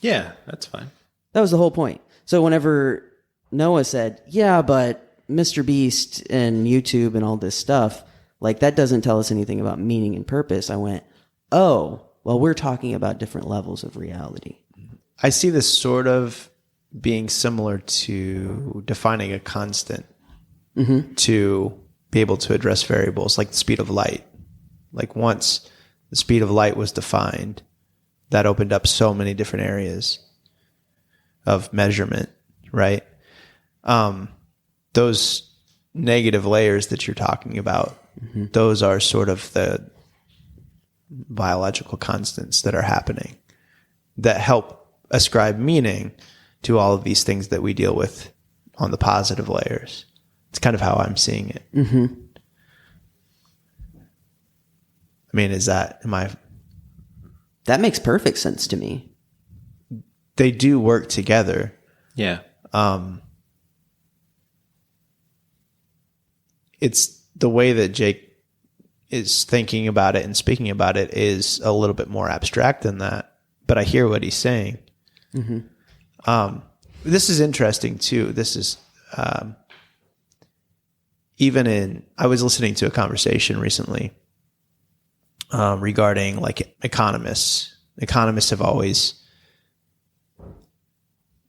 Yeah, that's fine. That was the whole point. So whenever Noah said, yeah, but Mr. Beast and YouTube and all this stuff, like that doesn't tell us anything about meaning and purpose. I went, oh, well, we're talking about different levels of reality. I see this sort of being similar to defining a constant to be able to address variables like the speed of light. Like once the speed of light was defined, that opened up so many different areas of measurement, right? Those negative layers that you're talking about, those are sort of the biological constants that are happening that help ascribe meaning to all of these things that we deal with on the positive layers. It's kind of how I'm seeing it. I mean, That makes perfect sense to me. They do work together. Yeah. It's the way that Jake is thinking about it and speaking about it is a little bit more abstract than that, but I hear what he's saying. This is interesting too. This is, I was listening to a conversation recently, regarding like economists. Economists have always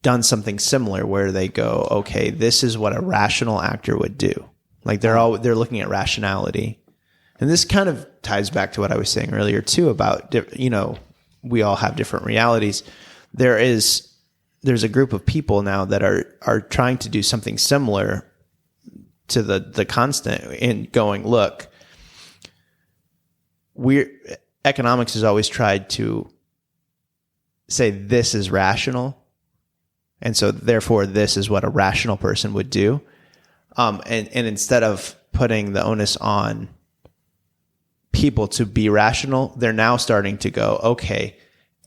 done something similar where they go, okay, this is what a rational actor would do. Like they're looking at rationality. And this kind of ties back to what I was saying earlier too about, we all have different realities. There's a group of people now that are trying to do something similar to the constant and going, look, economics has always tried to say this is rational, and so therefore this is what a rational person would do. And instead of putting the onus on people to be rational, they're now starting to go, okay,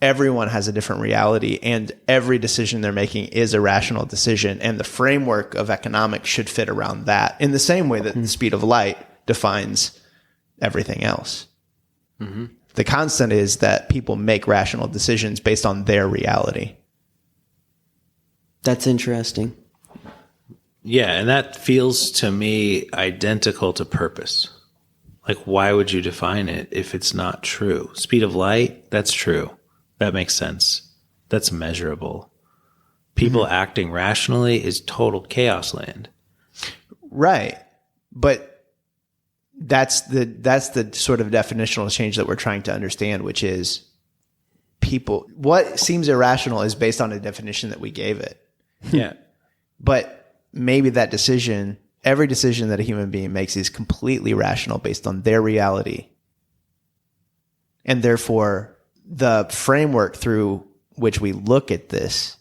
everyone has a different reality and every decision they're making is a rational decision. And the framework of economics should fit around that in the same way that the speed of light defines everything else. The constant is that people make rational decisions based on their reality. That's interesting. Yeah, and that feels to me identical to purpose. Like, why would you define it if it's not true? Speed of light, that's true. That makes sense. That's measurable. People acting rationally is total chaos land. Right. But that's the sort of definitional change that we're trying to understand, which is what seems irrational is based on a definition that we gave it. Yeah. But maybe every decision that a human being makes is completely rational based on their reality. And therefore, the framework through which we look at this,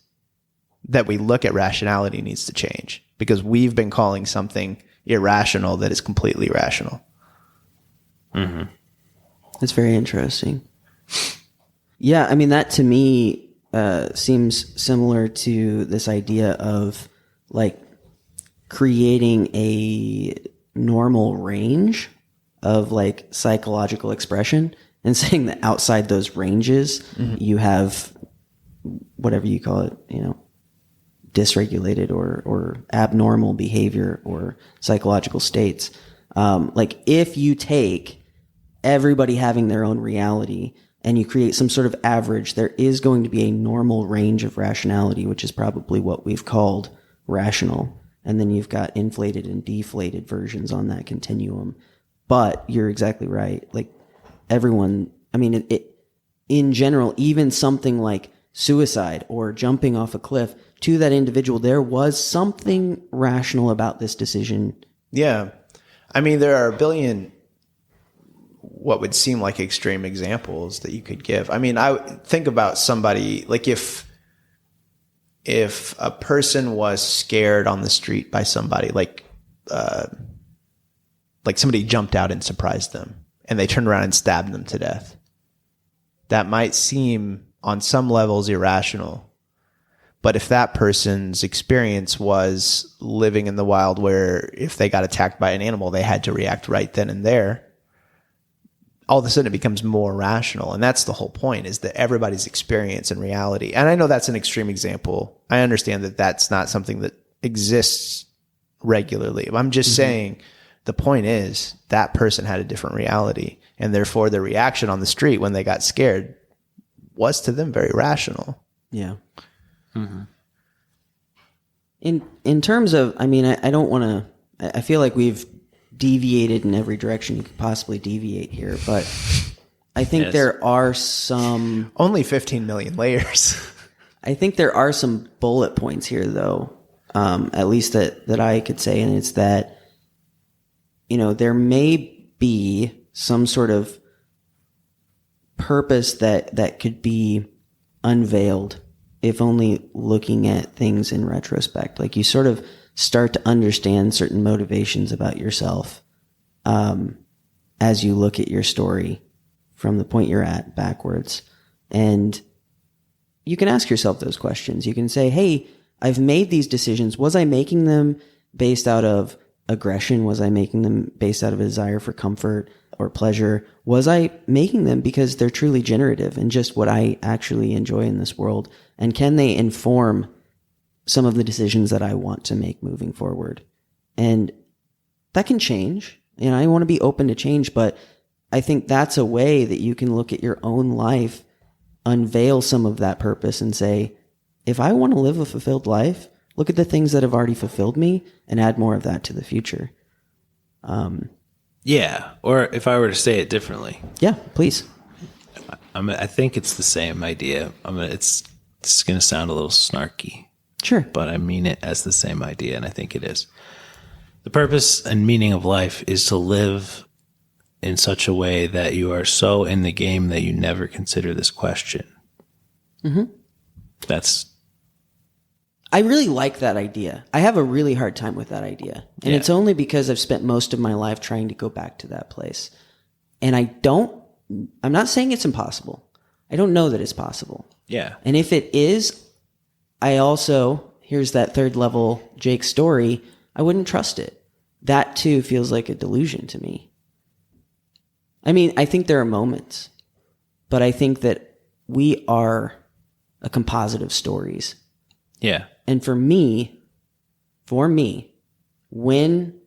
that we look at rationality, needs to change because we've been calling something irrational that is completely rational. That's very interesting. Yeah, I mean, that to me seems similar to this idea of like creating a normal range of like psychological expression and saying that outside those ranges, you have whatever you call it, dysregulated or abnormal behavior or psychological states. Like if you take everybody having their own reality and you create some sort of average, there is going to be a normal range of rationality, which is probably what we've called rational. And then you've got inflated and deflated versions on that continuum. But you're exactly right. Like everyone, I mean, in general, even something like suicide or jumping off a cliff, to that individual, there was something rational about this decision. Yeah. I mean, there are a billion what would seem like extreme examples that you could give. I mean, I think about somebody like if a person was scared on the street by somebody, like somebody jumped out and surprised them and they turned around and stabbed them to death. That might seem on some levels irrational. But if that person's experience was living in the wild where if they got attacked by an animal, they had to react right then and there, all of a sudden it becomes more rational. And that's the whole point, is that everybody's experience and reality. And I know that's an extreme example. I understand that that's not something that exists regularly. I'm just saying the point is that person had a different reality, and therefore their reaction on the street when they got scared was to them very rational. Yeah. In terms of, I mean, I don't want to, I feel like we've deviated in every direction you could possibly deviate here, but I think there are some... Only 15 million layers. I think there are some bullet points here, though, at least that I could say, and it's that, you know, there may be some sort of purpose that could be unveiled if only looking at things in retrospect. Like, you sort of start to understand certain motivations about yourself as you look at your story from the point you're at backwards. And you can ask yourself those questions. You can say, hey, I've made these decisions. Was I making them based out of aggression? Was I making them based out of a desire for comfort or pleasure? Was I making them because they're truly generative and just what I actually enjoy in this world? And can they inform some of the decisions that I want to make moving forward? And that can change. And I want to be open to change, but I think that's a way that you can look at your own life, unveil some of that purpose, and say, if I want to live a fulfilled life, look at the things that have already fulfilled me and add more of that to the future. Yeah. Or if I were to say it differently. Yeah, please. I think it's the same idea. It's going to sound a little snarky. Sure. But I mean it as the same idea, and I think it is. The purpose and meaning of life is to live in such a way that you are so in the game that you never consider this question. I really like that idea. I have a really hard time with that idea. And it's only because I've spent most of my life trying to go back to that place. And I'm not saying it's impossible. I don't know that it's possible. Yeah. And if it is, I also, here's that third level Jake story, I wouldn't trust it. That too feels like a delusion to me. I mean, I think there are moments, but I think that we are a composite of stories. Yeah. And for me, when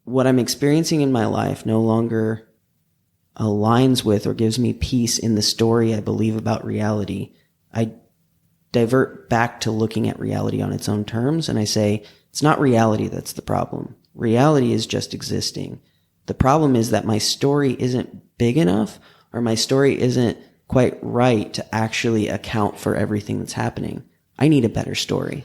what I'm experiencing in my life no longer aligns with or gives me peace in the story I believe about reality, I divert back to looking at reality on its own terms, and I say, it's not reality that's the problem. Reality is just existing. The problem is that my story isn't big enough, or my story isn't quite right to actually account for everything that's happening. I need a better story.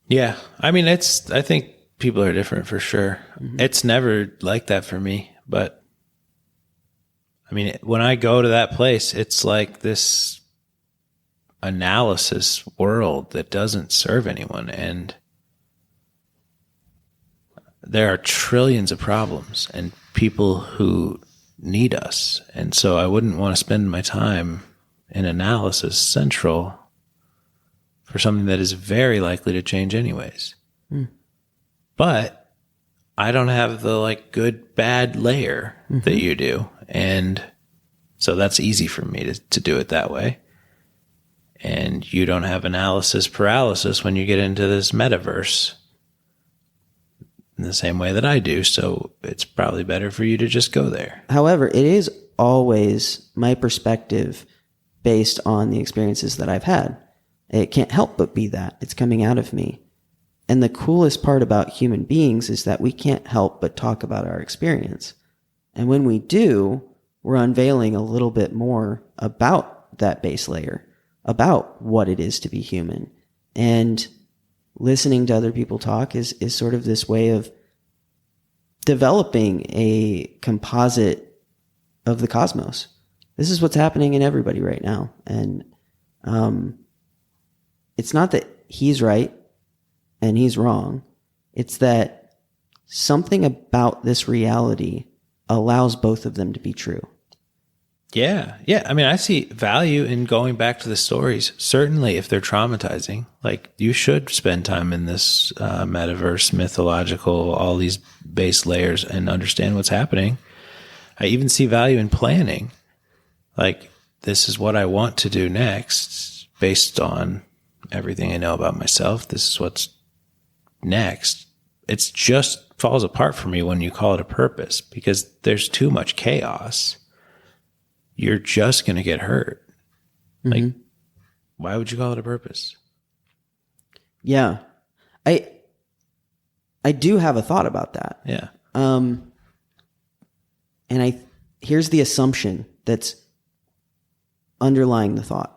Yeah. I mean, I think people are different for sure. It's never like that for me, but I mean, when I go to that place, it's like this analysis world that doesn't serve anyone. And there are trillions of problems and people who need us. And so I wouldn't want to spend my time in analysis central for something that is very likely to change anyways. But I don't have the good, bad layer that you do. And so that's easy for me to do it that way. And you don't have analysis paralysis when you get into this metaverse in the same way that I do. So it's probably better for you to just go there. However, it is always my perspective based on the experiences that I've had. It can't help but be that. It's coming out of me. And the coolest part about human beings is that we can't help but talk about our experience. And when we do, we're unveiling a little bit more about that base layer, about what it is to be human. And listening to other people talk is sort of this way of developing a composite of the cosmos. This is what's happening in everybody right now. And it's not that he's right and he's wrong. It's that something about this reality allows both of them to be true. Yeah. Yeah. I mean, I see value in going back to the stories. Certainly, if they're traumatizing, like you should spend time in this metaverse, mythological, all these base layers and understand what's happening. I even see value in planning. Like, this is what I want to do next based on everything I know about myself. This is what's next. It's just falls apart for me when you call it a purpose because there's too much chaos. You're just going to get hurt. Like, why would you call it a purpose? Yeah. I do have a thought about that. Yeah. And here's the assumption that's underlying the thought.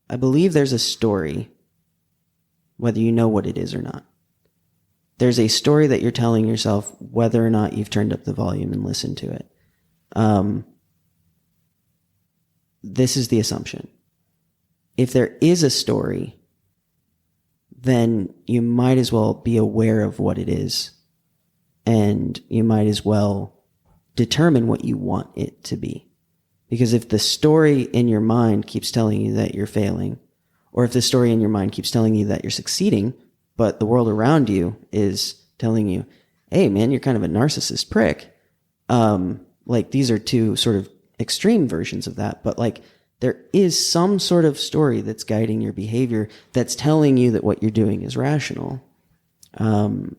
I believe there's a story, whether you know what it is or not. There's a story that you're telling yourself, whether or not you've turned up the volume and listened to it. This is the assumption. If there is a story, then you might as well be aware of what it is. And you might as well determine what you want it to be. Because if the story in your mind keeps telling you that you're failing, or if the story in your mind keeps telling you that you're succeeding, but the world around you is telling you, hey man, you're kind of a narcissist prick. Like these are two sort of extreme versions of that, but like there is some sort of story that's guiding your behavior that's telling you that what you're doing is rational. And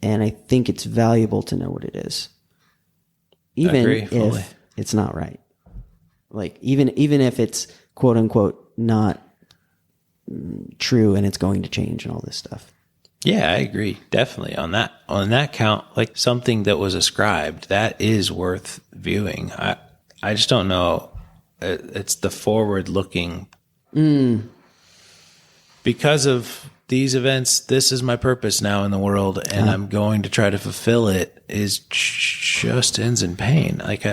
I think it's valuable to know what it is. Even if it's not right. Like even if it's quote unquote not true and it's going to change and all this stuff. Yeah, I agree. Definitely on that count, like something that was ascribed, that is worth viewing. I just don't know. It's the forward looking. Because of these events, this is my purpose now in the world, and I'm going to try to fulfill it, is just ends in pain. Like,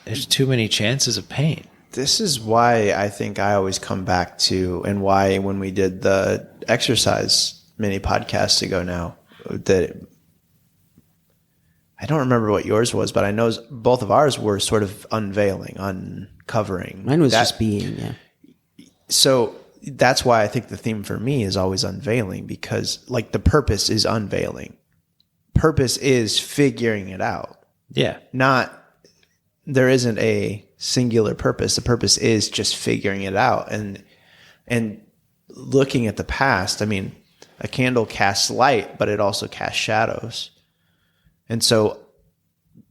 there's too many chances of pain. This is why I think I always come back to, and why when we did the exercise mini podcasts ago now, that I don't remember what yours was, but I know both of ours were sort of unveiling, uncovering. Mine was just being, yeah. So that's why I think the theme for me is always unveiling, because like the purpose is unveiling. Purpose is figuring it out. Yeah. There isn't a singular purpose. The purpose is just figuring it out. And looking at the past, I mean, a candle casts light, but it also casts shadows. And so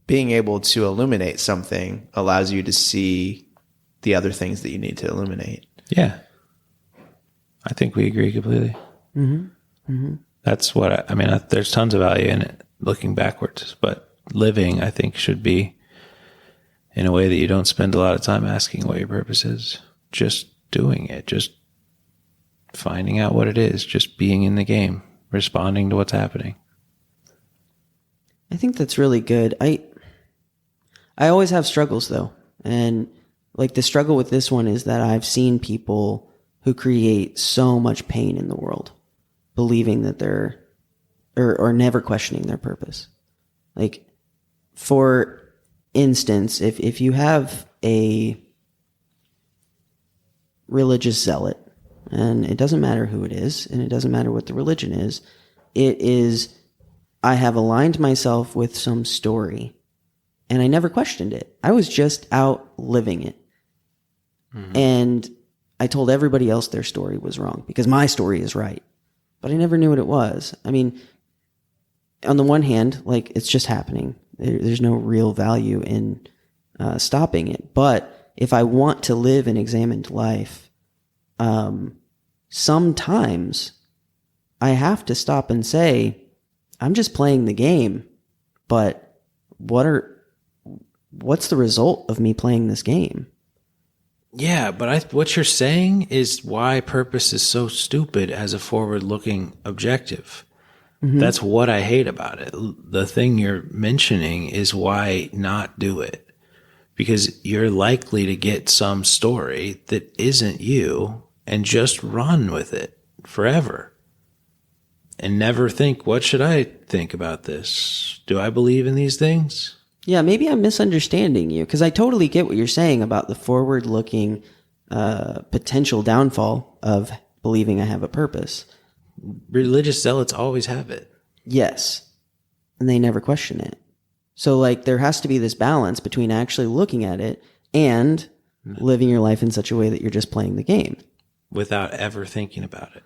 being able to illuminate something allows you to see the other things that you need to illuminate. Yeah. I think we agree completely. That's what I mean, there's tons of value in it looking backwards, but living, I think, should be in a way that you don't spend a lot of time asking what your purpose is. Just doing it, just finding out what it is, just being in the game, responding to what's happening. I think that's really good. I always have struggles though. And like the struggle with this one is that I've seen people who create so much pain in the world, believing that they're, or never questioning their purpose. Like, for instance, if you have a religious zealot, and it doesn't matter who it is, and it doesn't matter what the religion is, it is, I have aligned myself with some story, and I never questioned it. I was just out living it. And I told everybody else their story was wrong, because my story is right. But I never knew what it was. I mean, on the one hand, like, it's just happening. There's no real value in stopping it. But if I want to live an examined life, sometimes I have to stop and say, I'm just playing the game, but what's the result of me playing this game? Yeah, but what you're saying is why purpose is so stupid as a forward-looking objective. That's what I hate about it. The thing you're mentioning is why not do it. Because you're likely to get some story that isn't you and just run with it forever. And never think, what should I think about this? Do I believe in these things? Yeah, maybe I'm misunderstanding you because I totally get what you're saying about the forward-looking potential downfall of believing I have a purpose. Religious zealots always have it. Yes, and they never question it. So, like, there has to be this balance between actually looking at it and living your life in such a way that you're just playing the game. Without ever thinking about it.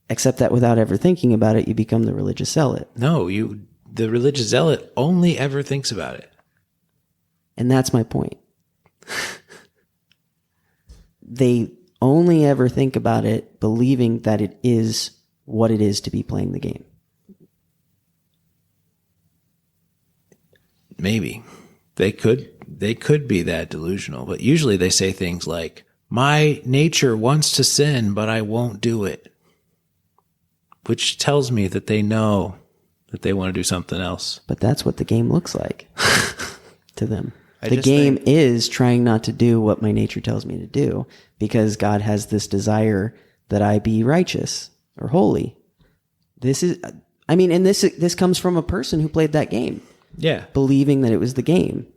Except that without ever thinking about it, you become the religious zealot. No, the religious zealot only ever thinks about it. And that's my point. They only ever think about it believing that it is what it is to be playing the game. Maybe. They could be that delusional, but usually they say things like, my nature wants to sin, but I won't do it. Which tells me that they know that they want to do something else. But that's what the game looks like to them. The game is trying not to do what my nature tells me to do because God has this desire that I be righteous or holy. And this comes from a person who played that game. Yeah. Believing that it was the game.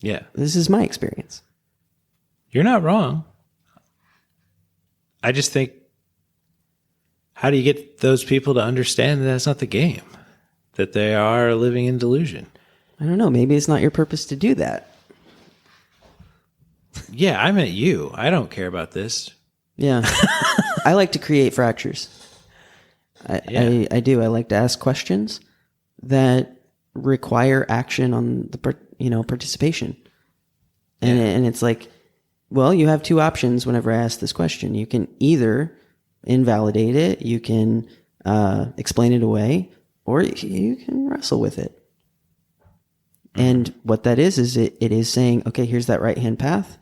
Yeah. This is my experience. You're not wrong. I just think, how do you get those people to understand that that's not the game? That they are living in delusion? I don't know. Maybe it's not your purpose to do that. Yeah, I meant you. I don't care about this. Yeah. I like to create fractures. I do. I like to ask questions that require action on the participation. And it's like, well, you have two options whenever I ask this question. You can either invalidate it, you can explain it away, or you can wrestle with it. And what that is it is saying, okay, here's that right-hand path.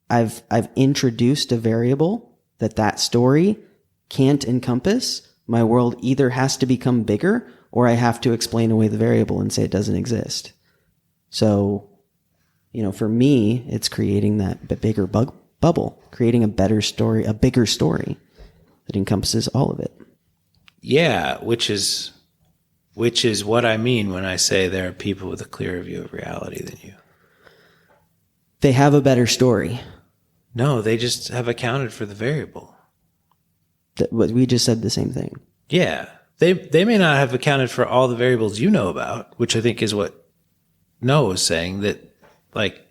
I've introduced a variable that story can't encompass. My world either has to become bigger or I have to explain away the variable and say it doesn't exist. So, for me, it's creating that bigger bubble, creating a better story, a bigger story that encompasses all of it. Yeah, which is what I mean when I say there are people with a clearer view of reality than you. They have a better story. No, they just have accounted for the variable. We just said the same thing. Yeah. They may not have accounted for all the variables you know about, which I think is what Noah was saying, that like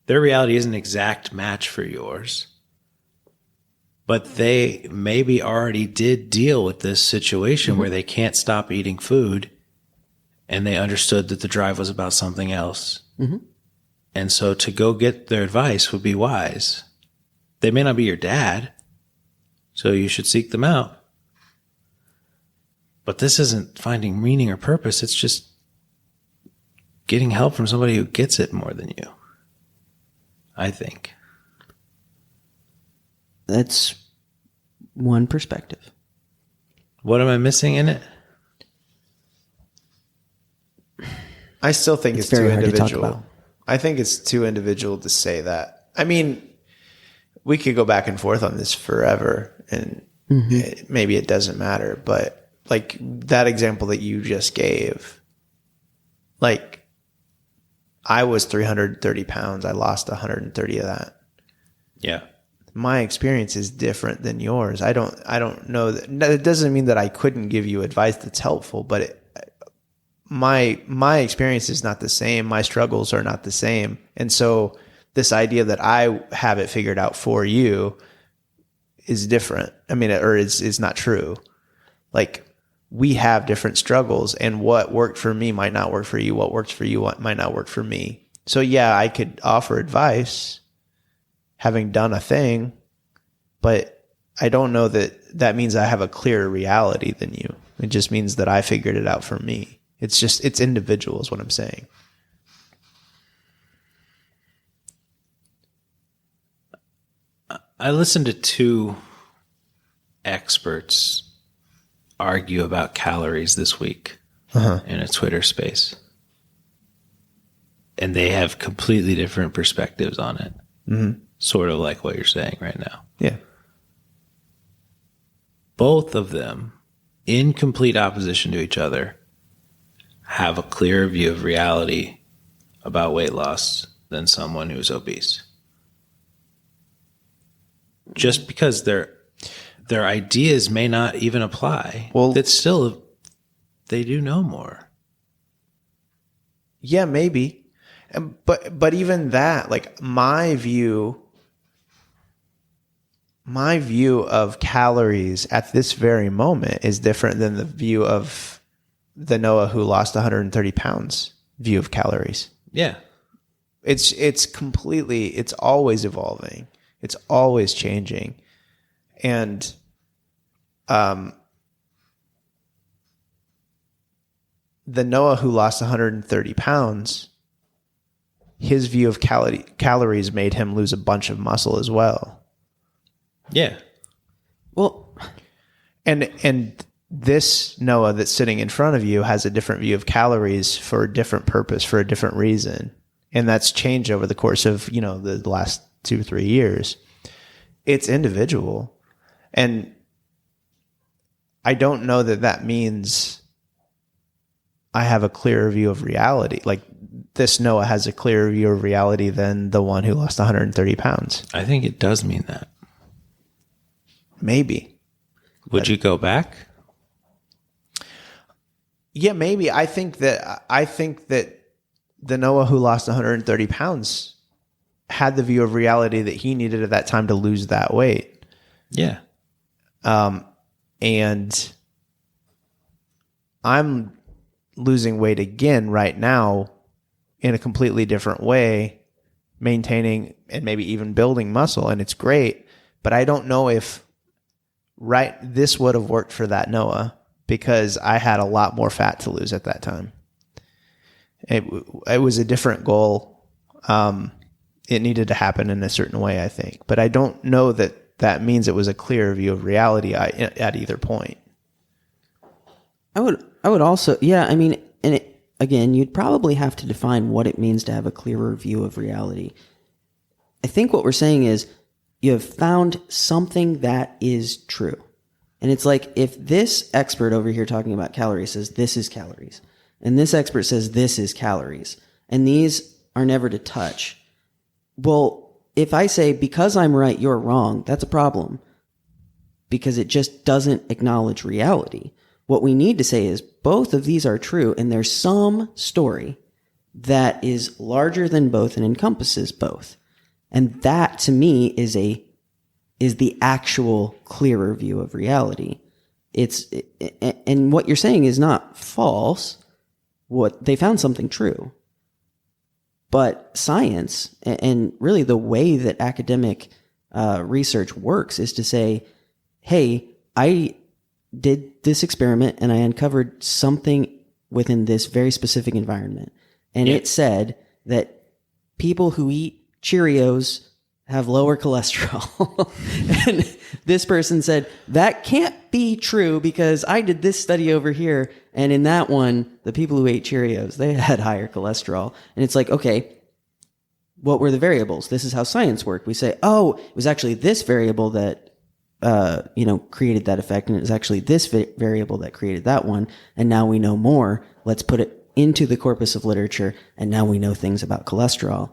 their reality is an exact match for yours. But they maybe already did deal with this situation where they can't stop eating food, and they understood that the drive was about something else. Mm-hmm. And so to go get their advice would be wise. They may not be your dad, so you should seek them out. But this isn't finding meaning or purpose. It's just getting help from somebody who gets it more than you, I think. That's one perspective. What am I missing in it? I still think it's very too hard to talk individual. about. I think it's too individual to say that. I mean, we could go back and forth on this forever, and maybe it doesn't matter. But like that example that you just gave, like I was 330 pounds. I lost 130 of that. Yeah. My experience is different than yours. I don't know that. It doesn't mean that I couldn't give you advice that's helpful, but my experience is not the same. My struggles are not the same. And so this idea that I have it figured out for you is different. I mean, or is not true. Like we have different struggles, and what worked for me might not work for you. What works for you might not work for me. So yeah, I could offer advice having done a thing, but I don't know that means I have a clearer reality than you. It just means that I figured it out for me. It's individual is what I'm saying. I listened to two experts argue about calories this week in a Twitter space. And they have completely different perspectives on it. Mm-hmm. Sort of like what you're saying right now. Yeah. Both of them, in complete opposition to each other, have a clearer view of reality about weight loss than someone who's obese. Just because their ideas may not even apply, Well, that's still, they do know more. Yeah, maybe. But even that, like my view of calories at this very moment is different than the view of the Noah who lost 130 pounds view of calories. Yeah. It's completely, it's always evolving. It's always changing. And the Noah who lost 130 pounds, his view of calories made him lose a bunch of muscle as well. Yeah. Well, And this Noah that's sitting in front of you has a different view of calories for a different purpose, for a different reason. And that's changed over the course of, the last 2 or 3 years. It's individual. And I don't know that means I have a clearer view of reality. Like this Noah has a clearer view of reality than the one who lost 130 pounds. I think it does mean that. Maybe. Would you go back? Yeah, maybe. I think that the Noah who lost 130 pounds had the view of reality that he needed at that time to lose that weight. Yeah. And I'm losing weight again right now in a completely different way, maintaining and maybe even building muscle, and it's great. But I don't know if this would have worked for that Noah because I had a lot more fat to lose at that time. It was a different goal. It needed to happen in a certain way, I think. But I don't know that means it was a clear view of reality at either point. I would also, yeah, I mean, and again, you'd probably have to define what it means to have a clearer view of reality. I think what we're saying is you have found something that is true. And it's like if this expert over here talking about calories says this is calories, and this expert says this is calories, and these are never to touch. Well, if I say because I'm right, you're wrong, that's a problem because it just doesn't acknowledge reality. What we need to say is both of these are true, and there's some story that is larger than both and encompasses both. And that to me is the actual clearer view of reality. And what you're saying is not false. What they found something true. But science and really the way that academic research works is to say, hey, I did this experiment and I uncovered something within this very specific environment. And it said that people who eat Cheerios have lower cholesterol. And this person said, that can't be true because I did this study over here. And in that one, the people who ate Cheerios, they had higher cholesterol. And it's like, okay, what were the variables? This is how science worked. We say, oh, it was actually this variable that, created that effect. And it was actually this variable that created that one. And now we know more. Let's put it into the corpus of literature. And now we know things about cholesterol.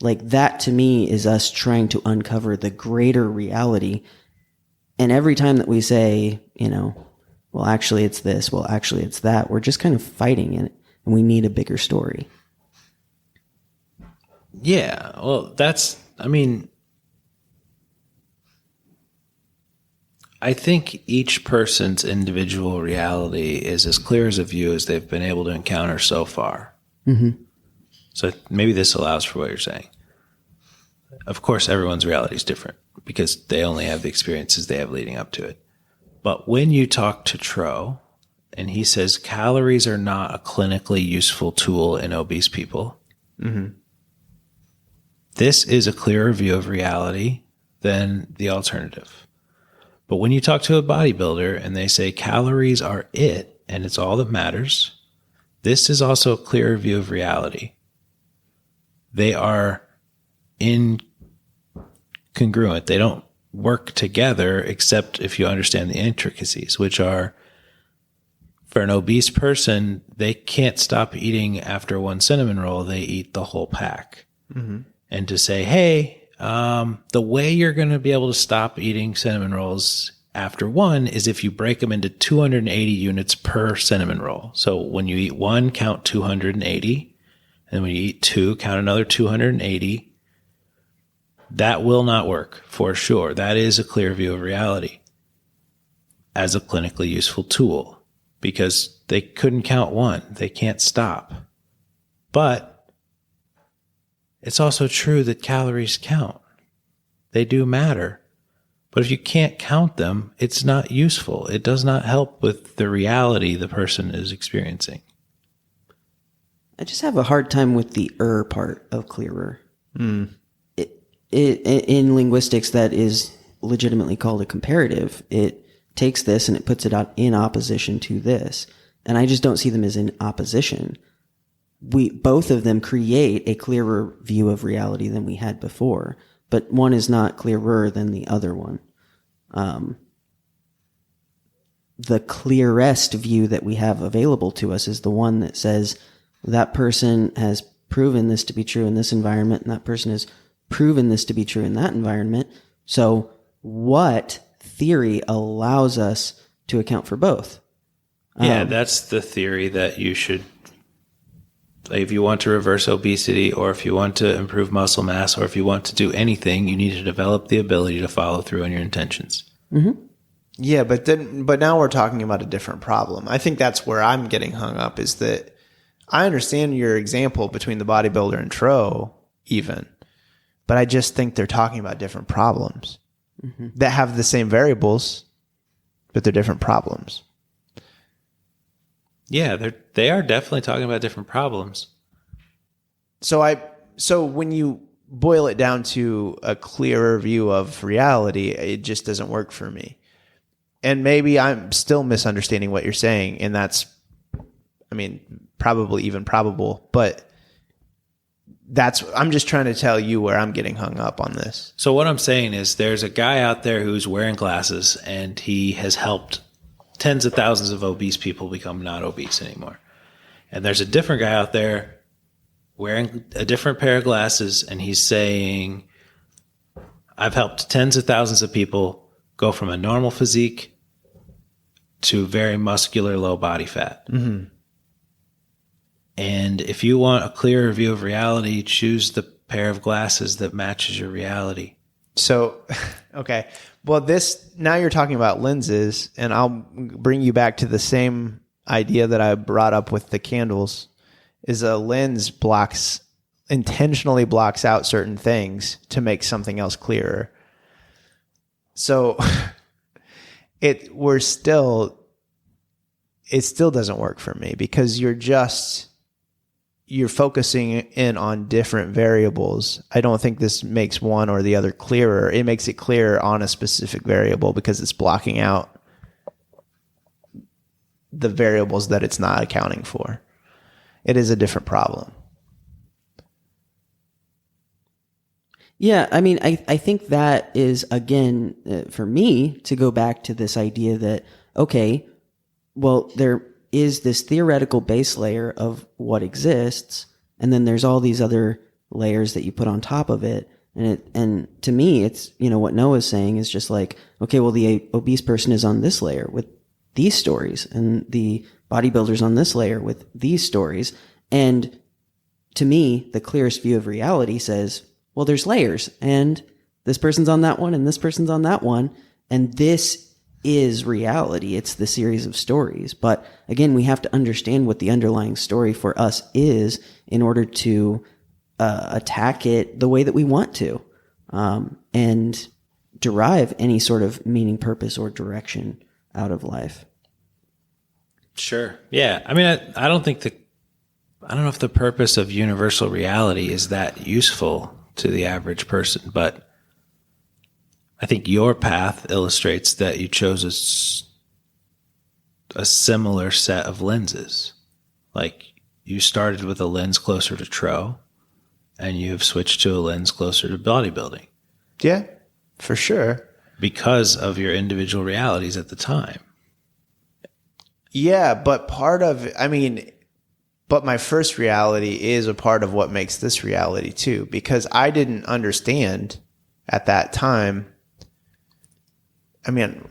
Like that to me is us trying to uncover the greater reality. And every time that we say, well, actually it's this, well, actually it's that, we're just kind of fighting it and we need a bigger story. Yeah. Well, I think each person's individual reality is as clear as a view as they've been able to encounter so far. Mm-hmm. So maybe this allows for what you're saying. Of course, everyone's reality is different because they only have the experiences they have leading up to it. But when you talk to Tro and he says calories are not a clinically useful tool in obese people, this is a clearer view of reality than the alternative. But when you talk to a bodybuilder and they say calories are it and it's all that matters, this is also a clearer view of reality. They are incongruent. They don't work together except if you understand the intricacies, which are For an obese person, they can't stop eating after one cinnamon roll. They eat the whole pack. Mm-hmm. And to say, hey, the way you're going to be able to stop eating cinnamon rolls after one is if you break them into 280 units per cinnamon roll. So when you eat one, count 280. And when you eat two, count another 280. That will not work for sure. That is a clear view of reality as a clinically useful tool. Because they couldn't count one. They can't stop. But it's also true that calories count. They do matter. But if you can't count them, it's not useful. It does not help with the reality the person is experiencing. I just have a hard time with the part of clearer. In linguistics, that is legitimately called a comparative. It takes this and it puts it out in opposition to this. And I just don't see them as in opposition. Both of them create a clearer view of reality than we had before, but one is not clearer than the other one. The clearest view that we have available to us is the one that says that person has proven this to be true in this environment, and that person has proven this to be true in that environment. So what theory allows us to account for both? Yeah, that's the theory that you should, like, if you want to reverse obesity, or if you want to improve muscle mass, or if you want to do anything, you need to develop the ability to follow through on your intentions. Mm-hmm. Yeah, but now we're talking about a different problem. I think that's where I'm getting hung up, is that I understand your example between the bodybuilder and Tro even, but I just think they're talking about different problems that have the same variables, but they're different problems. Yeah, they are definitely talking about different problems. So when you boil it down to a clearer view of reality, it just doesn't work for me. And maybe I'm still misunderstanding what you're saying, and that's, I mean, probably even probable, but I'm just trying to tell you where I'm getting hung up on this. So what I'm saying is there's a guy out there who's wearing glasses, and he has helped tens of thousands of obese people become not obese anymore. And there's a different guy out there wearing a different pair of glasses, and he's saying, I've helped tens of thousands of people go from a normal physique to very muscular, low body fat. Mm-hmm. And if you want a clearer view of reality, choose the pair of glasses that matches your reality. So, okay. Well, now you're talking about lenses, and I'll bring you back to the same idea that I brought up with the candles, is a lens intentionally blocks out certain things to make something else clearer. So it still doesn't work for me, because you're focusing in on different variables. I don't think this makes one or the other clearer. It makes it clearer on a specific variable because it's blocking out the variables that it's not accounting for. It is a different problem. Yeah, I mean, I think that is, again, for me, to go back to this idea that, okay, well, there is this theoretical base layer of what exists, and then there's all these other layers that you put on top of it. And to me, it's, what Noah's saying is just like, okay, well, the obese person is on this layer with these stories, and the bodybuilder's on this layer with these stories. And to me, the clearest view of reality says, well, there's layers, and this person's on that one, and this person's on that one, and this is reality. It's the series of stories. But again, we have to understand what the underlying story for us is in order to attack it the way that we want to, and derive any sort of meaning, purpose, or direction out of life. Sure. Yeah. I mean, I don't know if the purpose of universal reality is that useful to the average person, but I think your path illustrates that you chose a similar set of lenses. Like, you started with a lens closer to Tro, and you have switched to a lens closer to bodybuilding. Yeah, for sure. Because of your individual realities at the time. Yeah, but but my first reality is a part of what makes this reality too, because I didn't understand at that time. I mean,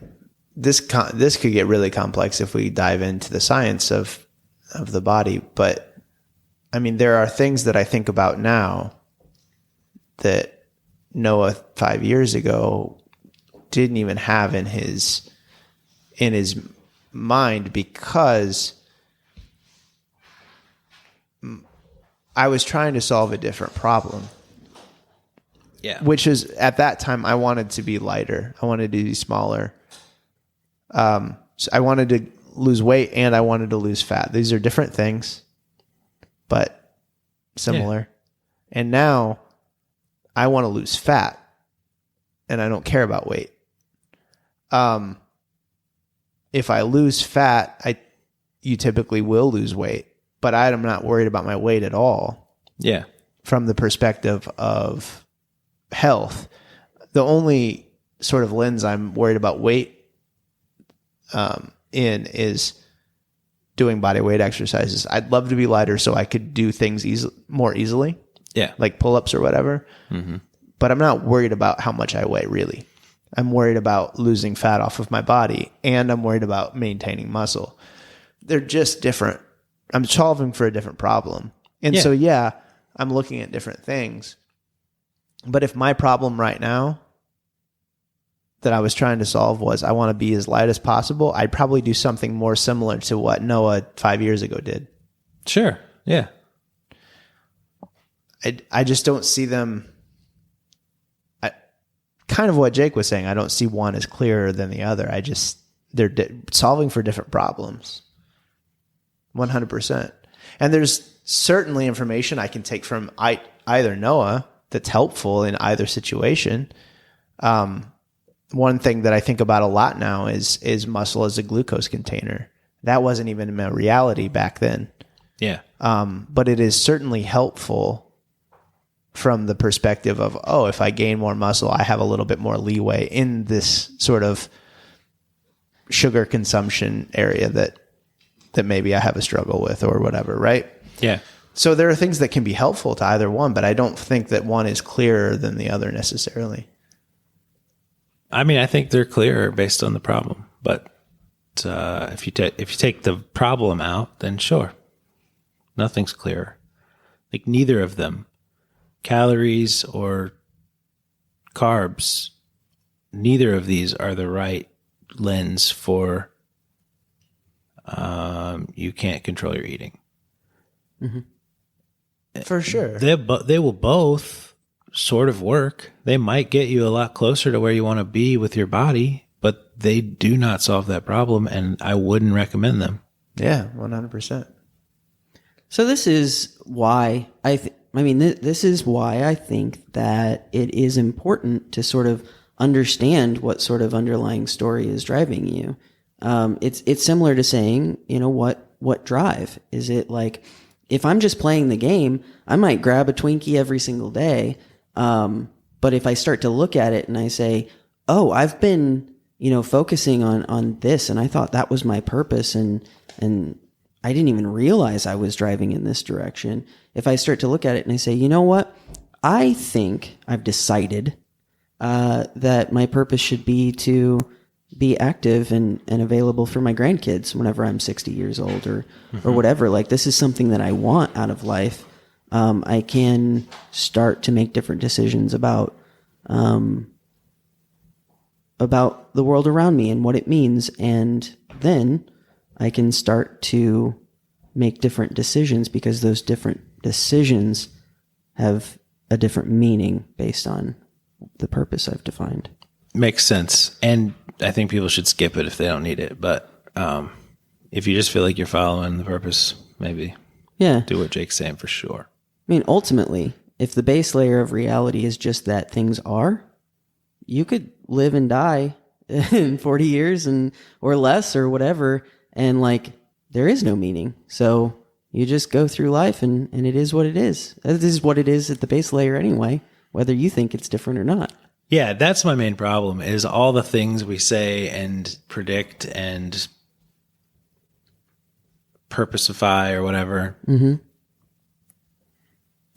this could get really complex if we dive into the science of the body, but I mean, there are things that I think about now that Noah 5 years ago didn't even have in his mind, because I was trying to solve a different problem. Yeah. Which is, at that time, I wanted to be lighter. I wanted to be smaller. So I wanted to lose weight and I wanted to lose fat. These are different things, but similar. Yeah. And now I want to lose fat and I don't care about weight. If I lose fat, you typically will lose weight, but I'm not worried about my weight at all. Yeah. From the perspective of health, the only sort of lens I'm worried about weight in is doing body weight exercises. I'd love to be lighter so I could do things more easily. Yeah. Like pull-ups or whatever. Mm-hmm. But I'm not worried about how much I weigh, really. I'm worried about losing fat off of my body, and I'm worried about maintaining muscle. They're just different. I'm solving for a different problem. And so, I'm looking at different things. But if my problem right now that I was trying to solve was I want to be as light as possible, I'd probably do something more similar to what Noah 5 years ago did. Sure. Yeah. I just don't see them. Kind of what Jake was saying. I don't see one as clearer than the other. They're solving for different problems. 100%. And there's certainly information I can take from either Noah that's helpful in either situation. One thing that I think about a lot now is muscle as a glucose container. That wasn't even a reality back then. Yeah. But it is certainly helpful from the perspective of, if I gain more muscle, I have a little bit more leeway in this sort of sugar consumption area that maybe I have a struggle with or whatever, right? Yeah. So there are things that can be helpful to either one, but I don't think that one is clearer than the other necessarily. I mean, I think they're clearer based on the problem, but if you take the problem out, then sure, nothing's clearer. Like neither of them, calories or carbs, neither of these are the right lens for you can't control your eating. Mm-hmm. For sure. They will both sort of work. They might get you a lot closer to where you want to be with your body, but they do not solve that problem, and I wouldn't recommend them. Yeah, 100%. So this is why this is why I think that it is important to sort of understand what sort of underlying story is driving you. It's similar to saying, what drive? Is it like, if I'm just playing the game, I might grab a Twinkie every single day. But if I start to look at it and I say, I've been, focusing on this, and I thought that was my purpose, and I didn't even realize I was driving in this direction. If I start to look at it and I say, you know what? I think I've decided that my purpose should be to be active and available for my grandkids whenever I'm 60 years old or whatever. Like, this is something that I want out of life. I can start to make different decisions about the world around me and what it means. And then I can start to make different decisions, because those different decisions have a different meaning based on the purpose I've defined. Makes sense. And I think people should skip it if they don't need it. But if you just feel like you're following the purpose, maybe do what Jake's saying for sure. I mean, ultimately, if the base layer of reality is just that things are, you could live and die in 40 years or less or whatever, and there is no meaning. So you just go through life and it is what it is. This is what it is at the base layer anyway, whether you think it's different or not. Yeah, that's my main problem, is all the things we say and predict and purposify or whatever. Mm-hmm.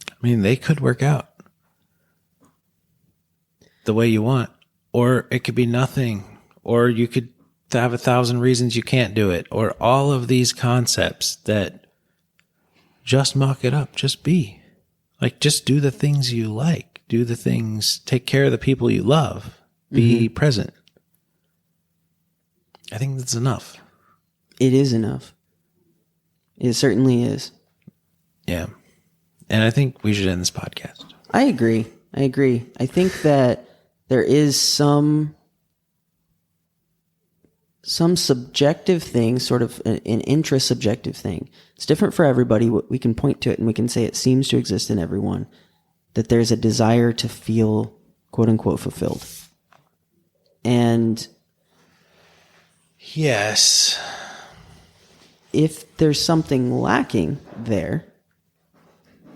I mean, they could work out the way you want, or it could be nothing, or you could have 1,000 reasons you can't do it, or all of these concepts that just muck it up. Just be. Like, just do the things you like. Do the things, take care of the people you love. Be present. I think that's enough. It is enough. It certainly is. Yeah. And I think we should end this podcast. I agree. I think that there is some subjective thing, sort of an intrasubjective thing. It's different for everybody. We can point to it and we can say it seems to exist in everyone, that there's a desire to feel quote unquote fulfilled. And yes, if there's something lacking there,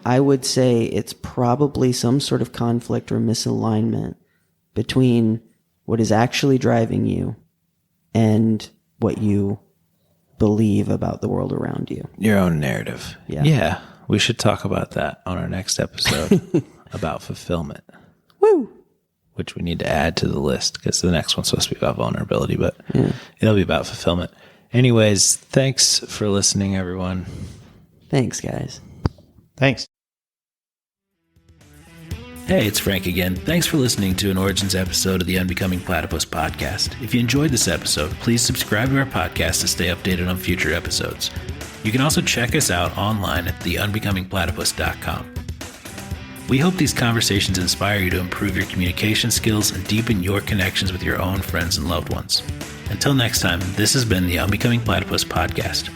I would say it's probably some sort of conflict or misalignment between what is actually driving you and what you believe about the world around you. Your own narrative. Yeah. We should talk about that on our next episode about fulfillment. Woo! Which we need to add to the list because the next one's supposed to be about vulnerability, but it'll be about fulfillment. Anyways, thanks for listening, everyone. Thanks, guys. Thanks. Hey, it's Frank again. Thanks for listening to an Origins episode of the Unbecoming Platypus podcast. If you enjoyed this episode, please subscribe to our podcast to stay updated on future episodes. You can also check us out online at theunbecomingplatypus.com. We hope these conversations inspire you to improve your communication skills and deepen your connections with your own friends and loved ones. Until next time, this has been the Unbecoming Platypus podcast.